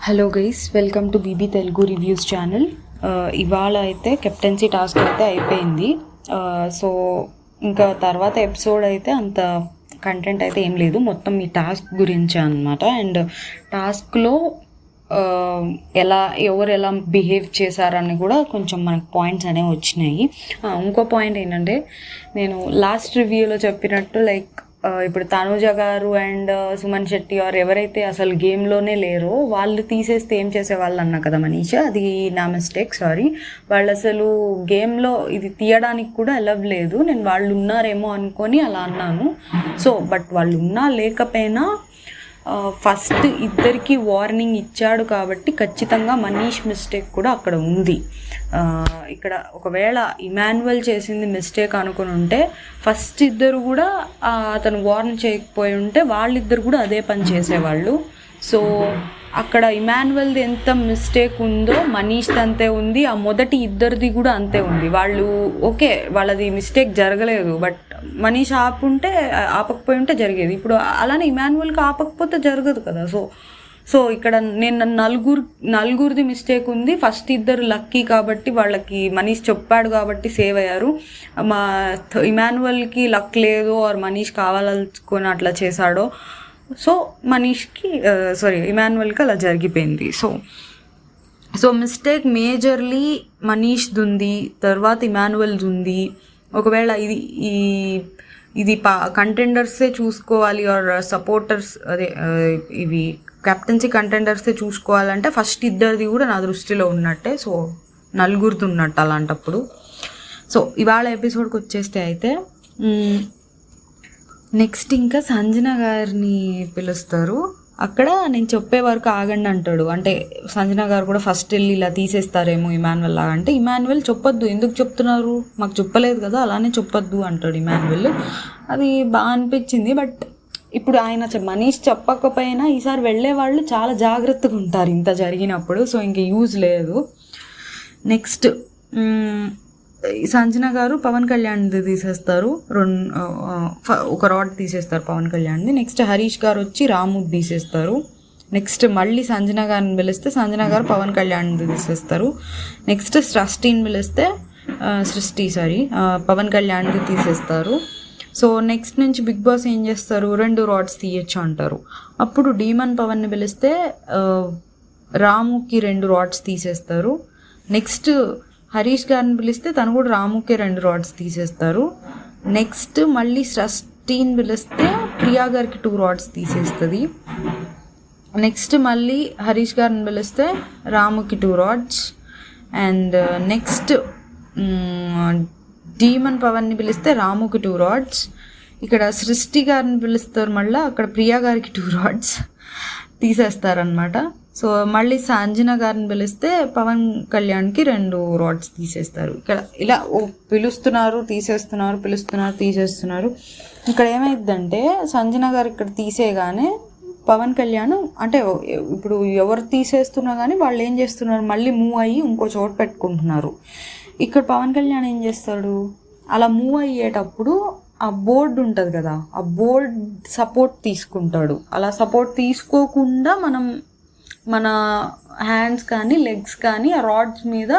Hello guys, welcome to BB Telugu reviews channel. ఇవాళ అయితే captaincy task అయితే అయిపోయింది. సో ఇంకా తర్వాత ఎపిసోడ్ అయితే అంత కంటెంట్ అయితే ఏం లేదు, మొత్తం ఈ టాస్క్ గురించి అనమాట. అండ్ టాస్క్లో ఎవరు ఎలా బిహేవ్ చేశారని కూడా కొంచెం మనకు పాయింట్స్ అనేవి వచ్చినాయి. ఇంకో పాయింట్ ఏంటంటే, నేను లాస్ట్ రివ్యూలో చెప్పినట్టు ఇప్పుడు తనుజ గారు అండ్ సుమన్ శెట్టి ఆర్ ఎవరైతే అసలు గేమ్లోనే లేరో వాళ్ళు తీసేస్తే ఏం చేసేవాళ్ళు అన్నా కదా మనీషా, అది నా మిస్టేక్, సారీ. వాళ్ళు అసలు గేమ్లో ఇది తీయడానికి కూడా అలవ్ లేదు. నేను వాళ్ళు ఉన్నారేమో అనుకొని అలా అన్నాను. సో బట్ వాళ్ళు ఉన్నా లేకపోయినా ఫస్ట్ ఇద్దరికి వార్నింగ్ ఇచ్చాడు కాబట్టి ఖచ్చితంగా మనీష్ మిస్టేక్ కూడా అక్కడ ఉంది. ఇక్కడ ఒకవేళ ఇమాన్యువల్ చేసింది మిస్టేక్ అనుకుని ఉంటే ఫస్ట్ ఇద్దరు కూడా అతను వార్న్ చేయకపోయి ఉంటే వాళ్ళిద్దరు కూడా అదే పని చేసేవాళ్ళు. సో అక్కడ ఇమాన్యువల్ది ఎంత మిస్టేక్ ఉందో మనీష్ది అంతే ఉంది, ఆ మొదటి ఇద్దరిది కూడా అంతే ఉంది. వాళ్ళు ఓకే, వాళ్ళది మిస్టేక్ జరగలేదు, బట్ మనీష్ ఆపకపోయి ఉంటే జరిగేది. ఇప్పుడు అలానే ఇమాన్యువల్కి ఆపకపోతే జరగదు కదా. సో ఇక్కడ నేను నలుగురిది మిస్టేక్ ఉంది. ఫస్ట్ ఇద్దరు లక్కీ కాబట్టి వాళ్ళకి మనీష్ చెప్పాడు కాబట్టి సేవ్ అయ్యారు. ఇమాన్యువల్కి లక్ లేదు ఆర్ మనీష్ కావాలనుకొని అట్లా చేశాడో, సో ఇమాన్యువల్కి అలా జరిగిపోయింది. సో మిస్టేక్ మేజర్లీ మనీష్ది ఉంది, తర్వాత ఇమాన్యువల్ది ఉంది. ఒకవేళ ఇది కంటెండర్సే చూసుకోవాలి ఆర్ సపోర్టర్స్, ఇవి కెప్టెన్సీ కంటెండర్సే చూసుకోవాలంటే ఫస్ట్ ఇద్దరిది కూడా నా దృష్టిలో ఉన్నట్టే. సో నలుగురిది ఉన్నట్టు అలాంటప్పుడు. సో ఇవాళ ఎపిసోడ్కి వచ్చేస్తే అయితే నెక్స్ట్ ఇంకా సంజన గారిని పిలుస్తారు. అక్కడ నేను చెప్పే వరకు ఆగండి అంటాడు. అంటే సంజన గారు కూడా ఫస్ట్ వెళ్ళి ఇలా తీసేస్తారేమో ఇమాన్యువల్ లాగా. అంటే ఇమాన్యువల్ చెప్పొద్దు, ఎందుకు చెప్తున్నారు, మాకు చెప్పలేదు కదా, అలానే చెప్పొద్దు అంటాడు ఇమాన్యువల్. అది బాగా అనిపించింది. బట్ ఇప్పుడు ఆయన మనీష్ చెప్పకపోయినా ఈసారి వెళ్ళే వాళ్ళు చాలా జాగ్రత్తగా ఉంటారు ఇంత జరిగినప్పుడు. సో ఇంక యూజ్ లేదు. నెక్స్ట్ సంజన గారు పవన్ కళ్యాణ్ది తీసేస్తారు, ఒక రాడ్ తీసేస్తారు పవన్ కళ్యాణ్ది. నెక్స్ట్ హరీష్ గారు వచ్చి రాముది తీసేస్తారు. నెక్స్ట్ మళ్ళీ సంజన గారిని పిలిస్తే సంజన గారు పవన్ కళ్యాణ్ది తీసేస్తారు. నెక్స్ట్ సృష్టిని పిలిస్తే పవన్ కళ్యాణ్ది తీసేస్తారు. సో నెక్స్ట్ నుంచి బిగ్ బాస్ ఏం చేస్తారు, 2 రాడ్స్ తీయచ్చు అంటారు. అప్పుడు డీమన్ పవన్ని పిలిస్తే రాముకి 2 రాడ్స్ తీసేస్తారు. నెక్స్ట్ హరీష్ గారిని పిలిస్తే తను కూడా రాముకే 2 రాడ్స్ తీసేస్తారు. నెక్స్ట్ మళ్ళీ సృష్టిని పిలిస్తే ప్రియా గారికి 2 రాడ్స్ తీసేస్తుంది. నెక్స్ట్ మళ్ళీ హరీష్ గారిని పిలిస్తే రాముకి 2 రాడ్స్. అండ్ నెక్స్ట్ డీమన్ పవన్ని పిలిస్తే రాముకి 2 రాడ్స్. ఇక్కడ సృష్టి గారిని పిలుస్తారు, మళ్ళీ అక్కడ ప్రియా గారికి 2 రాడ్స్ తీసేస్తారనమాట. సో మళ్ళీ సంజన గారిని పిలిస్తే పవన్ కళ్యాణ్కి 2 రాడ్స్ తీసేస్తారు. ఇక్కడ ఇలా పిలుస్తున్నారు తీసేస్తున్నారు. ఇక్కడ ఏమైందంటే సంజన గారు ఇక్కడ తీసేయగానే పవన్ కళ్యాణ్, అంటే ఇప్పుడు ఎవరు తీసేస్తున్నా కానీ వాళ్ళు ఏం చేస్తున్నారు, మళ్ళీ మూవ్ అయ్యి ఇంకో చోట పెట్టుకుంటున్నారు. ఇక్కడ పవన్ కళ్యాణ్ ఏం చేస్తాడు, అలా మూవ్ అయ్యేటప్పుడు ఆ బోర్డు ఉంటుంది కదా, ఆ బోర్డ్ సపోర్ట్ తీసుకుంటాడు. అలా సపోర్ట్ తీసుకోకుండా మన హ్యాండ్స్ కానీ లెగ్స్ కానీ ఆ రాడ్స్ మీద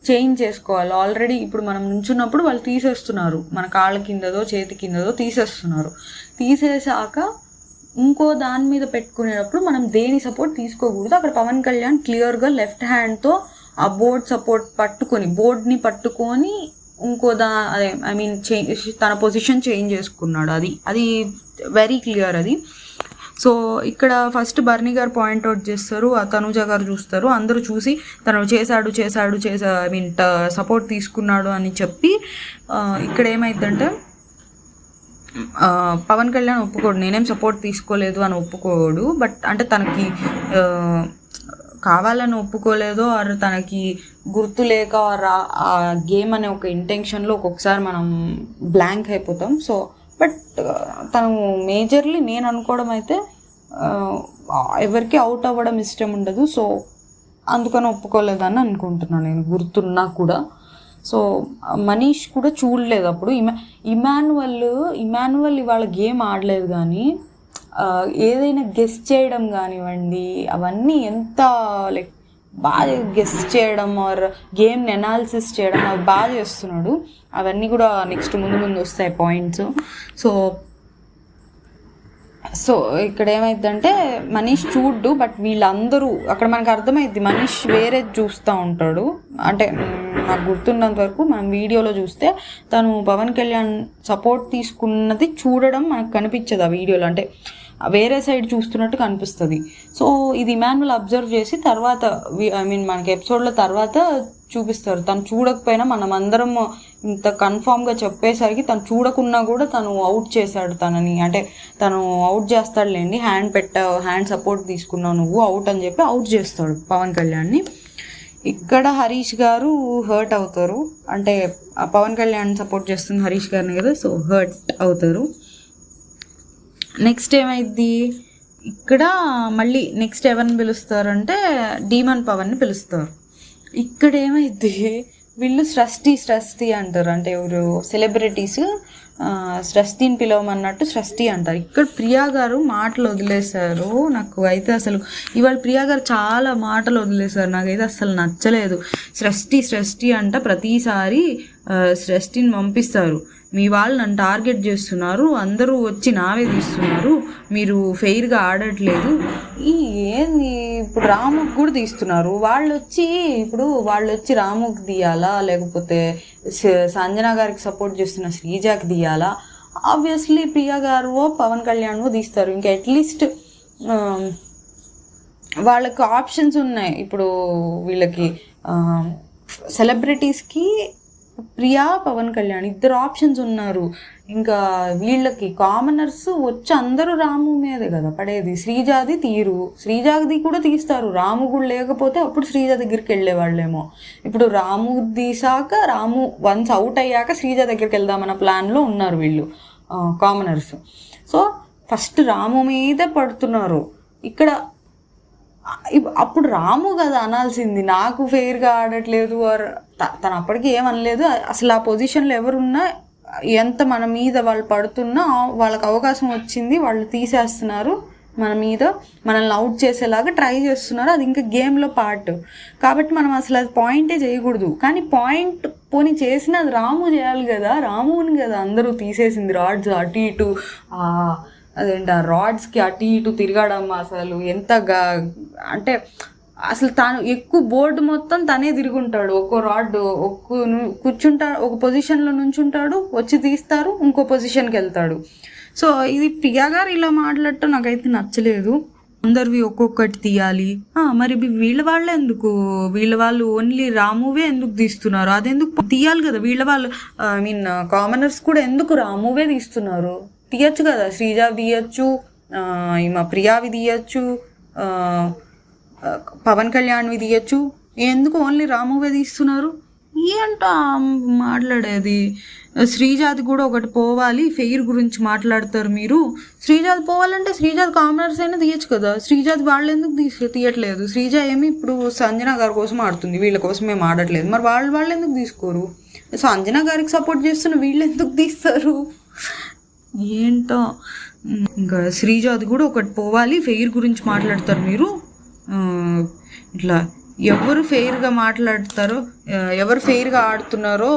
చేంజ్ చేసుకోవాలి. ఆల్రెడీ ఇప్పుడు మనం నుంచున్నప్పుడు వాళ్ళు తీసేస్తున్నారు, మన కాళ్ళ కిందదో చేతి కిందదో తీసేస్తున్నారు. తీసేసాక ఇంకో దాని మీద పెట్టుకునేటప్పుడు మనం దేని సపోర్ట్ తీసుకోకూడదు. అక్కడ పవన్ కళ్యాణ్ క్లియర్గా లెఫ్ట్ హ్యాండ్తో ఆ బోర్డ్ని పట్టుకొని ఇంకో తన పొజిషన్ చేంజ్ చేసుకున్నాడు. అది వెరీ క్లియర్ అది. సో ఇక్కడ ఫస్ట్ బర్నీ గారు పాయింట్అవుట్ చేస్తారు, తనుజ గారు చూస్తారు, అందరూ చూసి తను చేశాడు సపోర్ట్ తీసుకున్నాడు అని చెప్పి ఇక్కడ ఏమైందంటే పవన్ కళ్యాణ్ ఒప్పుకోడు, నేనేం సపోర్ట్ తీసుకోలేదు అని ఒప్పుకోడు. బట్ అంటే తనకి కావాలని ఒప్పుకోలేదో ఆర్ తనకి గుర్తు లేక ఆ గేమ్ అనే ఒక ఇంటెన్షన్లో ఒక్కొక్కసారి మనం బ్లాంక్ అయిపోతాం. సో బట్ తను మేజర్లీ నేను అనుకోవడం అయితే ఎవరికి అవుట్ అవ్వడం ఇష్టం ఉండదు. సో అందుకని ఒప్పుకోలేదని అనుకుంటున్నాను నేను, గుర్తున్నా కూడా. సో మనీష్ కూడా చూడలేదు అప్పుడు. ఇమాన్యువల్ ఇవాళ గేమ్ ఆడలేదు, కానీ ఏదైనా గెస్ చేయడం కానివ్వండి, అవన్నీ ఎంత లైక్ బాగా గెస్ చేయడం ఆర్ గేమ్ని అనాలిసిస్ చేయడం అవి బాగా చేస్తున్నాడు. అవన్నీ కూడా నెక్స్ట్ ముందు వస్తాయి పాయింట్స్. సో ఇక్కడ ఏమైందంటే మనీష్ చూడ్డు, బట్ వీళ్ళందరూ అక్కడ మనకు అర్థమైద్ది మనీష్ వేరే చూస్తూ ఉంటాడు. అంటే నాకు గుర్తున్నంత వరకు మనం వీడియోలో చూస్తే తను పవన్ కళ్యాణ్ సపోర్ట్ తీసుకున్నది చూడడం మనకు కనిపించదు ఆ వీడియోలో, అంటే వేరే సైడ్ చూస్తున్నట్టు కనిపిస్తుంది. సో ఇది ఇమాన్యుల్ అబ్జర్వ్ చేసి తర్వాత మనకి ఎపిసోడ్లో తర్వాత చూపిస్తారు. తను చూడకపోయినా మనం అందరం ఇంత కన్ఫామ్గా చెప్పేసరికి తను చూడకున్నా కూడా తను అవుట్ చేశాడు తనని, అంటే తను అవుట్ చేస్తాడులేండి, హ్యాండ్ సపోర్ట్ తీసుకున్నావు నువ్వు అవుట్ అని చెప్పి అవుట్ చేస్తాడు పవన్ కళ్యాణ్ని. ఇక్కడ హరీష్ గారు హర్ట్ అవుతారు, అంటే పవన్ కళ్యాణ్ సపోర్ట్ చేస్తుంది హరీష్ గారిని కదా, సో హర్ట్ అవుతారు. నెక్స్ట్ ఏమైంది, ఇక్కడ మళ్ళీ నెక్స్ట్ ఎవరిని పిలుస్తారంటే డీమన్ పవన్ని పిలుస్తారు. ఇక్కడ ఏమైంది, వీళ్ళు సృష్టి అంటారు, అంటే ఎవరు సెలబ్రిటీస్ సృష్టిని పిలవమన్నట్టు సృష్టి అంటారు. ఇక్కడ ప్రియా గారు మాటలు వదిలేశారు. నాకు అయితే అసలు ఇవాళ ప్రియా గారు చాలా మాటలు వదిలేశారు, నాకైతే అసలు నచ్చలేదు. సృష్టి అంట ప్రతిసారి సృష్టిని పంపిస్తారు, మీ వాళ్ళు నన్ను టార్గెట్ చేస్తున్నారు, అందరూ వచ్చి నావే తీస్తున్నారు, మీరు ఫెయిర్గా ఆడట్లేదు. ఏంది ఇప్పుడు రాముకి కూడా తీస్తున్నారు, వాళ్ళు వచ్చి రాముకి తీయాలా, లేకపోతే సంజన గారికి సపోర్ట్ చేస్తున్న శ్రీజాకి తీయాలా? ఆబ్వియస్లీ ప్రియా గారు పవన్ కళ్యాణ్ తీస్తారు. ఇంకా అట్లీస్ట్ వాళ్ళకి ఆప్షన్స్ ఉన్నాయి. ఇప్పుడు వీళ్ళకి సెలబ్రిటీస్కి ప్రియా పవన్ కళ్యాణ్ ఇద్దరు ఆప్షన్స్ ఉన్నారు. ఇంకా వీళ్ళకి కామనర్స్ వచ్చి అందరూ రాము మీదే కదా పడేది. శ్రీజాది శ్రీజాది కూడా తీస్తారు, రాము కూడా లేకపోతే అప్పుడు శ్రీజ దగ్గరికి వెళ్ళేవాళ్ళేమో. ఇప్పుడు రాము తీసాక రాము వన్స్ అవుట్ అయ్యాక శ్రీజ దగ్గరికి వెళ్దామన్న ప్లాన్లో ఉన్నారు వీళ్ళు కామనర్స్. సో ఫస్ట్ రాము మీదే పడుతున్నారు. ఇక్కడ అప్పుడు రాము కదా అనాల్సింది, నాకు ఫెయిర్గా ఆడట్లేదు ఆర్ తను అప్పటికి ఏమనలేదు. అసలు ఆ పొజిషన్లో ఎవరున్నా ఎంత మన మీద వాళ్ళు పడుతున్నా వాళ్ళకి అవకాశం వచ్చింది, వాళ్ళు తీసేస్తున్నారు మన మీద, మనల్ని అవుట్ చేసేలాగా ట్రై చేస్తున్నారు. అది ఇంకా గేమ్లో పార్ట్ కాబట్టి మనం అసలు అది పాయింటే చేయకూడదు. కానీ పాయింట్ పోనీ చేసిన అది రాము చేయాలి కదా, రాముని కదా అందరూ తీసేసింది. రాడ్స్ అటు ఇటు అదేంటి ఆ రాడ్స్కి అటు ఇటు తిరగడం అసలు ఎంతగా అంటే అసలు తాను ఎక్కువ బోర్డు మొత్తం తనే తిరుగుంటాడు. ఒక్కో రాడ్ కూర్చుంటాడు, ఒక పొజిషన్లో నుంచుంటాడు, వచ్చి తీస్తారు, ఇంకో పొజిషన్కి వెళ్తాడు. సో ఇది ప్రియా గారు ఇలా మాట్లాడటం నాకైతే నచ్చలేదు. అందరివి ఒక్కొక్కటి తీయాలి, మరి వీళ్ళ వాళ్ళు ఓన్లీ రామువే ఎందుకు తీస్తున్నారు? అదెందుకు తీయాలి కదా, వీళ్ళ వాళ్ళు కామనర్స్ కూడా ఎందుకు రామువే తీస్తున్నారు? తీయచ్చు కదా, శ్రీజా తీయచ్చు, మా ప్రియావి తీయచ్చు, పవన్ కళ్యాణ్వి తీయచ్చు, ఎందుకు ఓన్లీ రామువే తీస్తున్నారు? ఏంట మాట్లాడేది? శ్రీజాది కూడా ఒకటి పోవాలి, ఫెయిర్ గురించి మాట్లాడతారు మీరు. శ్రీజాది పోవాలంటే శ్రీజాది కామనర్స్ అయినా తీయచ్చు కదా, శ్రీజాది వాళ్ళు ఎందుకు తీయట్లేదు? శ్రీజ ఏమి ఇప్పుడు సంజన గారి కోసం ఆడుతుంది, వీళ్ళ కోసం ఏం ఆడట్లేదు, మరి వాళ్ళు ఎందుకు తీసుకోరు? సంజన గారికి సపోర్ట్ చేస్తున్న వీళ్ళు ఎందుకు తీస్తారు? ఏంటో ఇంకా శ్రీజాది కూడా ఒకటి పోవాలి, ఫెయిర్ గురించి మాట్లాడతారు మీరు. ఇట్లా ఎవరు ఫెయిర్గా మాట్లాడతారో, ఎవరు ఫెయిర్గా ఆడుతున్నారో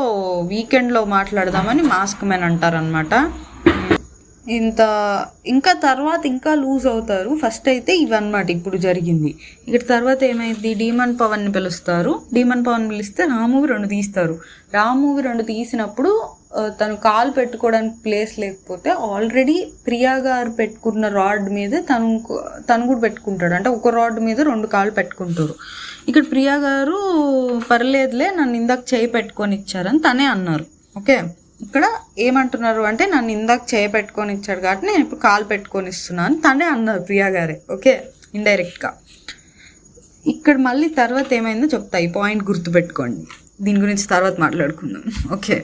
వీకెండ్లో మాట్లాడదామని మాస్క్ మ్యాన్ అంటారనమాట. ఇంకా తర్వాత ఇంకా లూజ్ అవుతారు. ఫస్ట్ అయితే ఇవన్నమాట ఇప్పుడు జరిగింది. ఇక్కడ తర్వాత ఏమైంది, డీమన్ పవన్ని పిలుస్తారు. డీమన్ పవన్ పిలిస్తే రామువి 2 తీస్తారు. రామువి 2 తీసినప్పుడు తను కాలు పెట్టుకోవడానికి ప్లేస్ లేకపోతే ఆల్రెడీ ప్రియా గారు పెట్టుకున్న రాడ్ మీద తను కూడా పెట్టుకుంటాడు, అంటే ఒక రాడ్ మీద 2 కాళ్ళు పెట్టుకుంటారు. ఇక్కడ ప్రియా గారు పర్లేదులే నన్ను ఇందాక చేయి పెట్టుకొని ఇచ్చారని తనే అన్నారు. ఓకే, ఇక్కడ ఏమంటున్నారు అంటే నన్ను ఇందాక చేయి పెట్టుకొని ఇచ్చాడు కాబట్టి నేను ఇప్పుడు కాలు పెట్టుకొని ఇస్తున్నాను తనే అన్నారు ప్రియా గారే. ఓకే, ఇండైరెక్ట్గా. ఇక్కడ మళ్ళీ తర్వాత ఏమైందో చెప్తా, ఈ పాయింట్ గుర్తుపెట్టుకోండి, దీని గురించి తర్వాత మాట్లాడుకుందాం. ఓకే,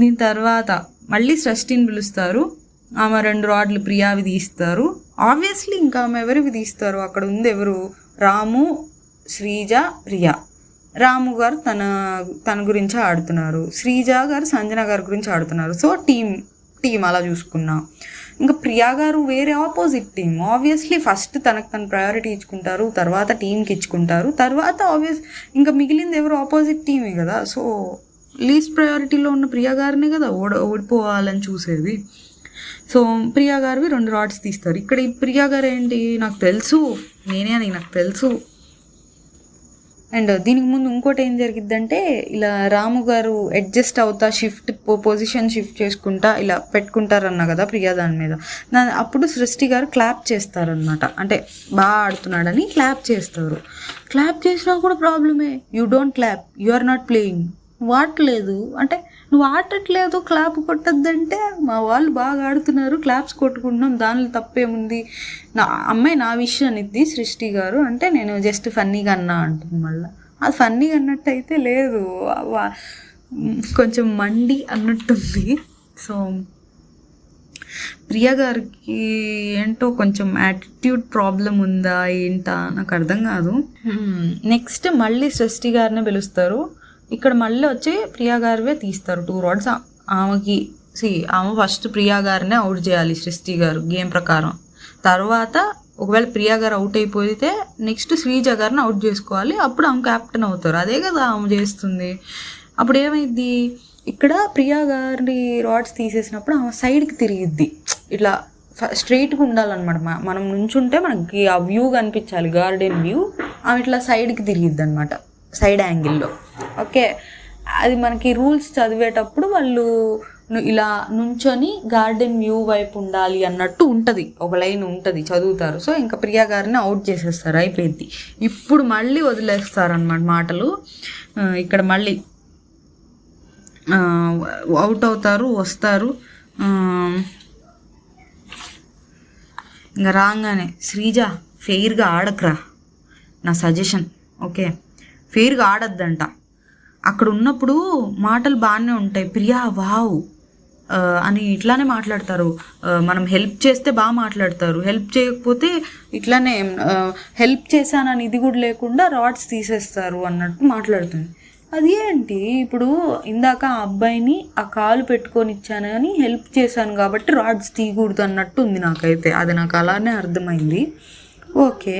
దీని తర్వాత మళ్ళీ సృష్టిని పిలుస్తారు. ఆమె 2 రాడ్లు ప్రియావి తీస్తారు. ఆబ్వియస్లీ ఇంకా ఆమె ఎవరివి తీస్తారు, అక్కడ ఉంది ఎవరు, రాము, శ్రీజ, ప్రియా. రాము గారు తన గురించి ఆడుతున్నారు, శ్రీజ గారు సంజన గారి గురించి ఆడుతున్నారు. సో టీం అలా చూసుకున్నా. ఇంకా ప్రియా గారు వేరే ఆపోజిట్ టీమ్. ఆబ్వియస్లీ ఫస్ట్ తనకు తను ప్రయారిటీ ఇచ్చుకుంటారు, తర్వాత టీంకి ఇచ్చుకుంటారు, తర్వాత ఇంకా మిగిలింది ఎవరు ఆపోజిట్ టీమే కదా. సో లీస్ట్ ప్రయారిటీలో ఉన్న ప్రియా గారినే కదా ఓడిపోవాలని చూసేది. సో ప్రియా గారివి 2 రాడ్స్ తీస్తారు. ఇక్కడ ఈ ప్రియా గారు ఏంటి, నాకు తెలుసు నాకు తెలుసు. అండ్ దీనికి ముందు ఇంకోటి ఏం జరిగిద్దంటే, ఇలా రాము గారు అడ్జస్ట్ అవుతా పొజిషన్ షిఫ్ట్ చేసుకుంటా ఇలా పెట్టుకుంటారన్న కదా ప్రియా దాని మీద. అప్పుడు సృష్టి గారు క్లాప్ చేస్తారనమాట. అంటే బాగా ఆడుతున్నాడని క్లాప్ చేస్తారు. క్లాప్ చేసినా కూడా ప్రాబ్లమే. You don't clap, you are not playing. వాడలేదు అంటే నువ్వు ఆడట్లేదు, క్లాప్ కొట్టద్దంటే మా వాళ్ళు బాగా ఆడుతున్నారు, క్లాప్స్ కొట్టుకుంటున్నాం, దానిలో తప్పేముంది, అమ్మాయి నా విషయం అనిద్ది సృష్టి గారు. అంటే నేను జస్ట్ ఫన్నీగా అన్నా అంటుంది. మళ్ళీ అది ఫన్నీగా అన్నట్టు అయితే లేదు, కొంచెం మండి అన్నట్టుంది. సో ప్రియా గారికి ఏంటో కొంచెం యాటిట్యూడ్ ప్రాబ్లం ఉందా ఏంటా నాకు అర్థం కాదు. నెక్స్ట్ మళ్ళీ సృష్టి గారిని పిలుస్తారు. ఇక్కడ మళ్ళీ వచ్చి ప్రియా గారివే తీస్తారు 2 రాడ్స్. ఆమె ఫస్ట్ ప్రియా గారినే అవుట్ చేయాలి సృష్టి గారు గేమ్ ప్రకారం. తర్వాత ఒకవేళ ప్రియా గారు అవుట్ అయిపోతే నెక్స్ట్ శ్రీజ గారిని అవుట్ చేసుకోవాలి. అప్పుడు ఆమె క్యాప్టెన్ అవుతారు. అదే కదా ఆమె చేస్తుంది. అప్పుడు ఏమైంది, ఇక్కడ ప్రియా గారి రాడ్స్ తీసేసినప్పుడు ఆమె సైడ్కి తిరిగిద్ది. ఇట్లా స్ట్రైట్గా ఉండాలన్నమాట. మనం నుంచుంటే మనకి ఆ వ్యూ కనిపించాలి, గార్డెన్ వ్యూ. ఆమె ఇట్లా సైడ్కి తిరిగిద్ది అనమాట, సైడ్ యాంగిల్లో. ఓకే, అది మనకి రూల్స్ చదివేటప్పుడు వాళ్ళు ఇలా నుంచొని గార్డెన్ వ్యూ వైపు ఉండాలి అన్నట్టు ఉంటుంది, ఒక లైన్ ఉంటుంది, చదువుతారు. సో ఇంకా ప్రియా గారిని అవుట్ చేసేస్తారు, అయిపోయింది. ఇప్పుడు మళ్ళీ వదిలేస్తారనమాట మాటలు. ఇక్కడ మళ్ళీ అవుట్ అవుతారు, వస్తారు. ఇంకా రాగానే శ్రీజ ఫెయిర్గా ఆడకరా, నా సజెషన్. ఓకే, ఫెయిర్గా ఆడద్దంట. అక్కడ ఉన్నప్పుడు మాటలు బాగానే ఉంటాయి, ప్రియా వావ్ అని ఇట్లానే మాట్లాడతారు. మనం హెల్ప్ చేస్తే బాగా మాట్లాడతారు, హెల్ప్ చేయకపోతే ఇట్లానే హెల్ప్ చేశానని ఇది కూడా లేకుండా రాడ్స్ తీసేస్తారు అన్నట్టు మాట్లాడుతుంది. అది ఏంటి, ఇప్పుడు ఇందాక ఆ అబ్బాయిని ఆ కాలు పెట్టుకొని ఇచ్చాను కానీ హెల్ప్ చేశాను కాబట్టి రాడ్స్ తీయకూడదు అన్నట్టు ఉంది నాకైతే. అది నాకు అలానే అర్థమైంది. ఓకే,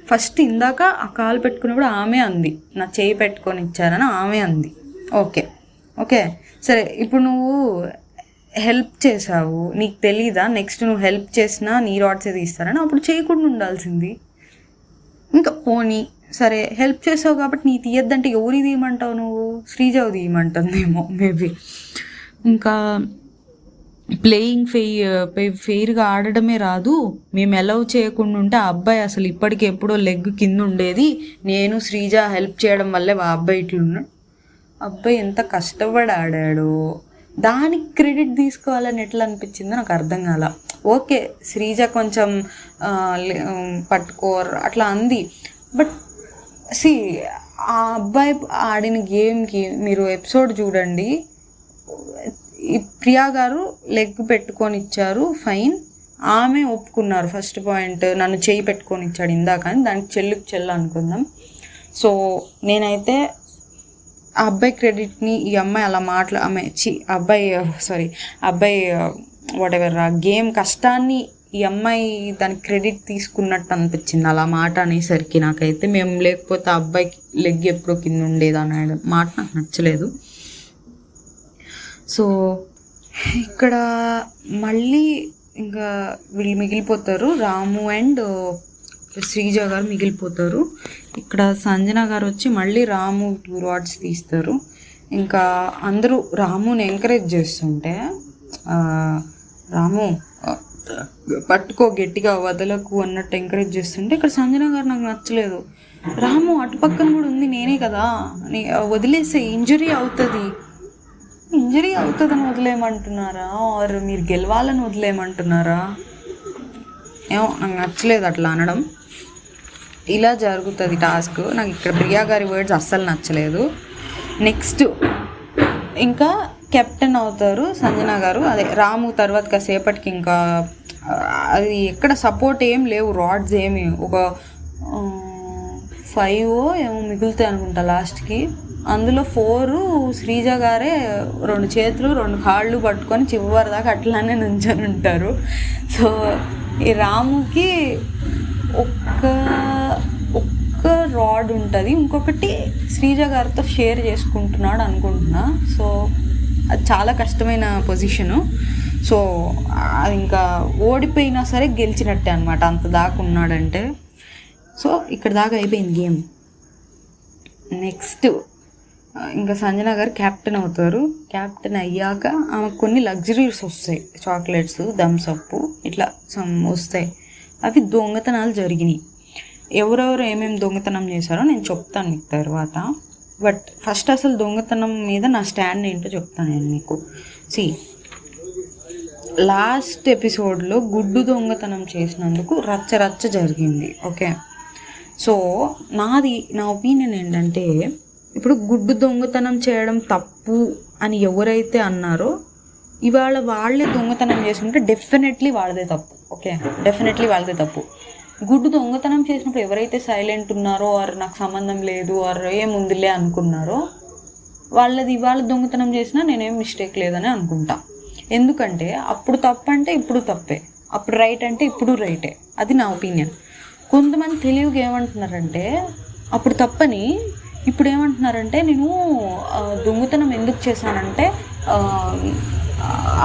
ఫస్ట్ ఇందాక ఆ కాలు పెట్టుకున్నప్పుడు ఆమె అంది నా చేయి పెట్టుకొని ఇచ్చారని ఆమె అంది. ఓకే ఓకే సరే, ఇప్పుడు నువ్వు హెల్ప్ చేసావు, నీకు తెలీదా నెక్స్ట్ నువ్వు హెల్ప్ చేసినా నీ రాడ్సే తీస్తారని? అప్పుడు చేయకుండా ఉండాల్సింది. ఇంకా పోనీ సరే హెల్ప్ చేసావు కాబట్టి నీ తీయద్దంటే ఎవరి తీయమంటావు నువ్వు? శ్రీజావు తీయమంటుందేమో మేబీ. ఇంకా ప్లేయింగ్ ఫెయిర్గా ఆడడమే రాదు, మేము అలౌ చేయకుండా ఉంటే ఆ అబ్బాయి అసలు ఇప్పటికి ఎప్పుడో లెగ్ కింద ఉండేది, నేను శ్రీజ హెల్ప్ చేయడం వల్లే ఆ అబ్బాయి ఇట్లున్నాడు. అబ్బాయి ఎంత కష్టపడి ఆడాడు, దానికి క్రెడిట్ తీసుకోవాలని ఎట్లా అనిపించిందో నాకు అర్థం కాల. ఓకే శ్రీజ కొంచెం పట్టుకోరు అట్లా అంది, బట్ ఆ అబ్బాయి ఆడిన గేమ్కి మీరు ఎపిసోడ్ చూడండి, ఈ ప్రియా గారు లెగ్ పెట్టుకొని ఇచ్చారు, ఫైన్, ఆమె ఒప్పుకున్నారు. ఫస్ట్ పాయింట్ నన్ను చేయి పెట్టుకొని ఇచ్చాడు ఇందాక అని, దానికి చెల్లు అనుకుందాం. సో నేనైతే ఆ అబ్బాయి క్రెడిట్ని ఈ అమ్మాయి అలా అబ్బాయి వాటెవర్ ఆ గేమ్ కష్టాన్ని ఈ అమ్మాయి దానికి క్రెడిట్ తీసుకున్నట్టు అనిపించింది అలా మాట అనేసరికి. నాకైతే మేము లేకపోతే ఆ అబ్బాయికి లెగ్ ఎప్పుడో కింద ఉండేది అనే మాట నాకు నచ్చలేదు. సో ఇక్కడ మళ్ళీ ఇంకా వీళ్ళు మిగిలిపోతారు, రాము అండ్ శ్రీజ గారు మిగిలిపోతారు. ఇక్కడ సంజన గారు వచ్చి మళ్ళీ రాము 2 రాడ్స్ తీస్తారు. ఇంకా అందరూ రాముని ఎంకరేజ్ చేస్తుంటే, రాము పట్టుకో గట్టిగా వదలకు అన్నట్టు ఎంకరేజ్ చేస్తుంటే, ఇక్కడ సంజన గారు నాకు నచ్చలేదు. రాము అటు పక్కన కూడా ఉంది, నేనే కదా, వదిలేసే ఇంజరీ అవుతుందని వదిలేయమంటున్నారా, ఆర్ మీరు గెలవాలని వదిలేయమంటున్నారా? ఏమో నాకు నచ్చలేదు అట్లా అనడం. ఇలా జరుగుతుంది టాస్క్. నాకు ఇక్కడ ప్రియా గారి వర్డ్స్ అస్సలు నచ్చలేదు. నెక్స్ట్ ఇంకా కెప్టెన్ అవుతారు సంజన గారు, అదే రాము తర్వాత కాసేపటికి. ఇంకా అది ఎక్కడ సపోర్ట్ ఏం లేవు, రాడ్స్ ఏమి ఒక 5 ఏమో మిగులుతాయి అనుకుంటా లాస్ట్కి. అందులో 4 శ్రీజ గారే 2 చేతులు 2 కాళ్ళు పట్టుకొని చివరి దాకా అట్లానే నుంచొని ఉంటారు. సో ఈ రాముకి ఒక్క రాడ్ ఉంటుంది, ఇంకొకటి శ్రీజ గారితో షేర్ చేసుకుంటున్నాడు అనుకుంటున్నా. సో అది చాలా కష్టమైన పొజిషను. సో అది ఇంకా ఓడిపోయినా సరే గెలిచినట్టే అనమాట, అంత దాకా ఉన్నాడంటే. సో ఇక్కడ దాకా అయిపోయింది గేమ్. నెక్స్ట్ ఇంకా సంజన గారు క్యాప్టెన్ అవుతారు. క్యాప్టెన్ అయ్యాక ఆమెకు కొన్ని లగ్జరీస్ వస్తాయి, చాక్లెట్స్, థమ్స్అప్ ఇట్లా వస్తాయి. అవి దొంగతనాలు జరిగినాయి. ఎవరెవరు ఏమేమి దొంగతనం చేశారో నేను చెప్తాను మీకు తర్వాత. బట్ ఫస్ట్ అసలు దొంగతనం మీద నా స్టాండ్ ఏంటో చెప్తాను నేను మీకు. లాస్ట్ ఎపిసోడ్లో గుడ్డు దొంగతనం చేసినందుకు రచ్చ జరిగింది. ఓకే, సో నా ఒపీనియన్ ఏంటంటే, ఇప్పుడు గుడ్డు దొంగతనం చేయడం తప్పు అని ఎవరైతే అన్నారో ఇవాళ వాళ్ళే దొంగతనం చేసుకుంటే డెఫినెట్లీ వాళ్ళదే తప్పు. ఓకే, డెఫినెట్లీ వాళ్ళదే తప్పు. గుడ్డు దొంగతనం చేసినప్పుడు ఎవరైతే సైలెంట్ ఉన్నారో ఆర్ నాకు సంబంధం లేదు ఆర్ ఏముందిలే అనుకున్నారో వాళ్ళది ఇవాళ దొంగతనం చేసినా నేనేం మిస్టేక్ లేదని అనుకుంటా. ఎందుకంటే అప్పుడు తప్పు అంటే ఇప్పుడు తప్పే, అప్పుడు రైట్ అంటే ఇప్పుడు రైటే. అది నా ఒపీనియన్. కొంతమంది తెలివిగా ఏమంటున్నారంటే అప్పుడు తప్పని ఇప్పుడు ఏమంటున్నారంటే నేను దొంగతనం ఎందుకు చేశానంటే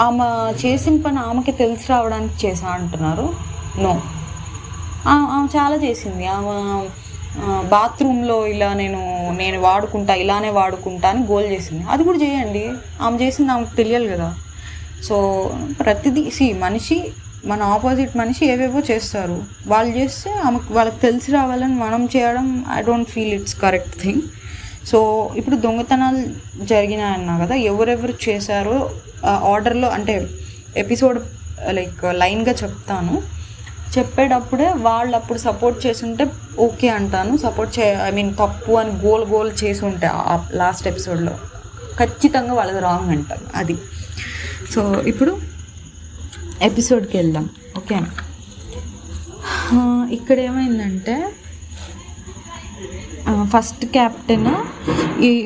ఆమె చేసిన పని ఆమెకి తెలిసి రావడానికి చేశా అంటున్నారు. నో, ఆమె చాలా చేసింది. ఆమె బాత్రూంలో ఇలా నేను వాడుకుంటా, ఇలానే వాడుకుంటా అని గోల్ చేసింది. అది కూడా చేయండి, ఆమె చేసింది ఆమెకు తెలియాలి కదా. సో ప్రతిదీ మనిషి, మన ఆపోజిట్ మనిషి ఏవేవో చేస్తారు, వాళ్ళు చేస్తే వాళ్ళకి తెలిసి రావాలని మనం చేయడం I don't feel it's correct thing. So ఇప్పుడు దొంగతనాలు జరిగినాయన్నా కదా, ఎవరెవరు చేశారో ఆర్డర్లో అంటే ఎపిసోడ్ లైక్ లైన్గా చెప్తాను. చెప్పేటప్పుడే వాళ్ళు అప్పుడు సపోర్ట్ చేస్తుంటే ఓకే అంటాను, తప్పు అని గోల్ చేసి ఉంటే లాస్ట్ ఎపిసోడ్లో ఖచ్చితంగా వాళ్ళది రాంగ్ అంటాను. అది. సో ఇప్పుడు ఎపిసోడ్కి వెళ్దాం. ఓకే, ఇక్కడ ఏమైందంటే ఫస్ట్ క్యాప్టెన్,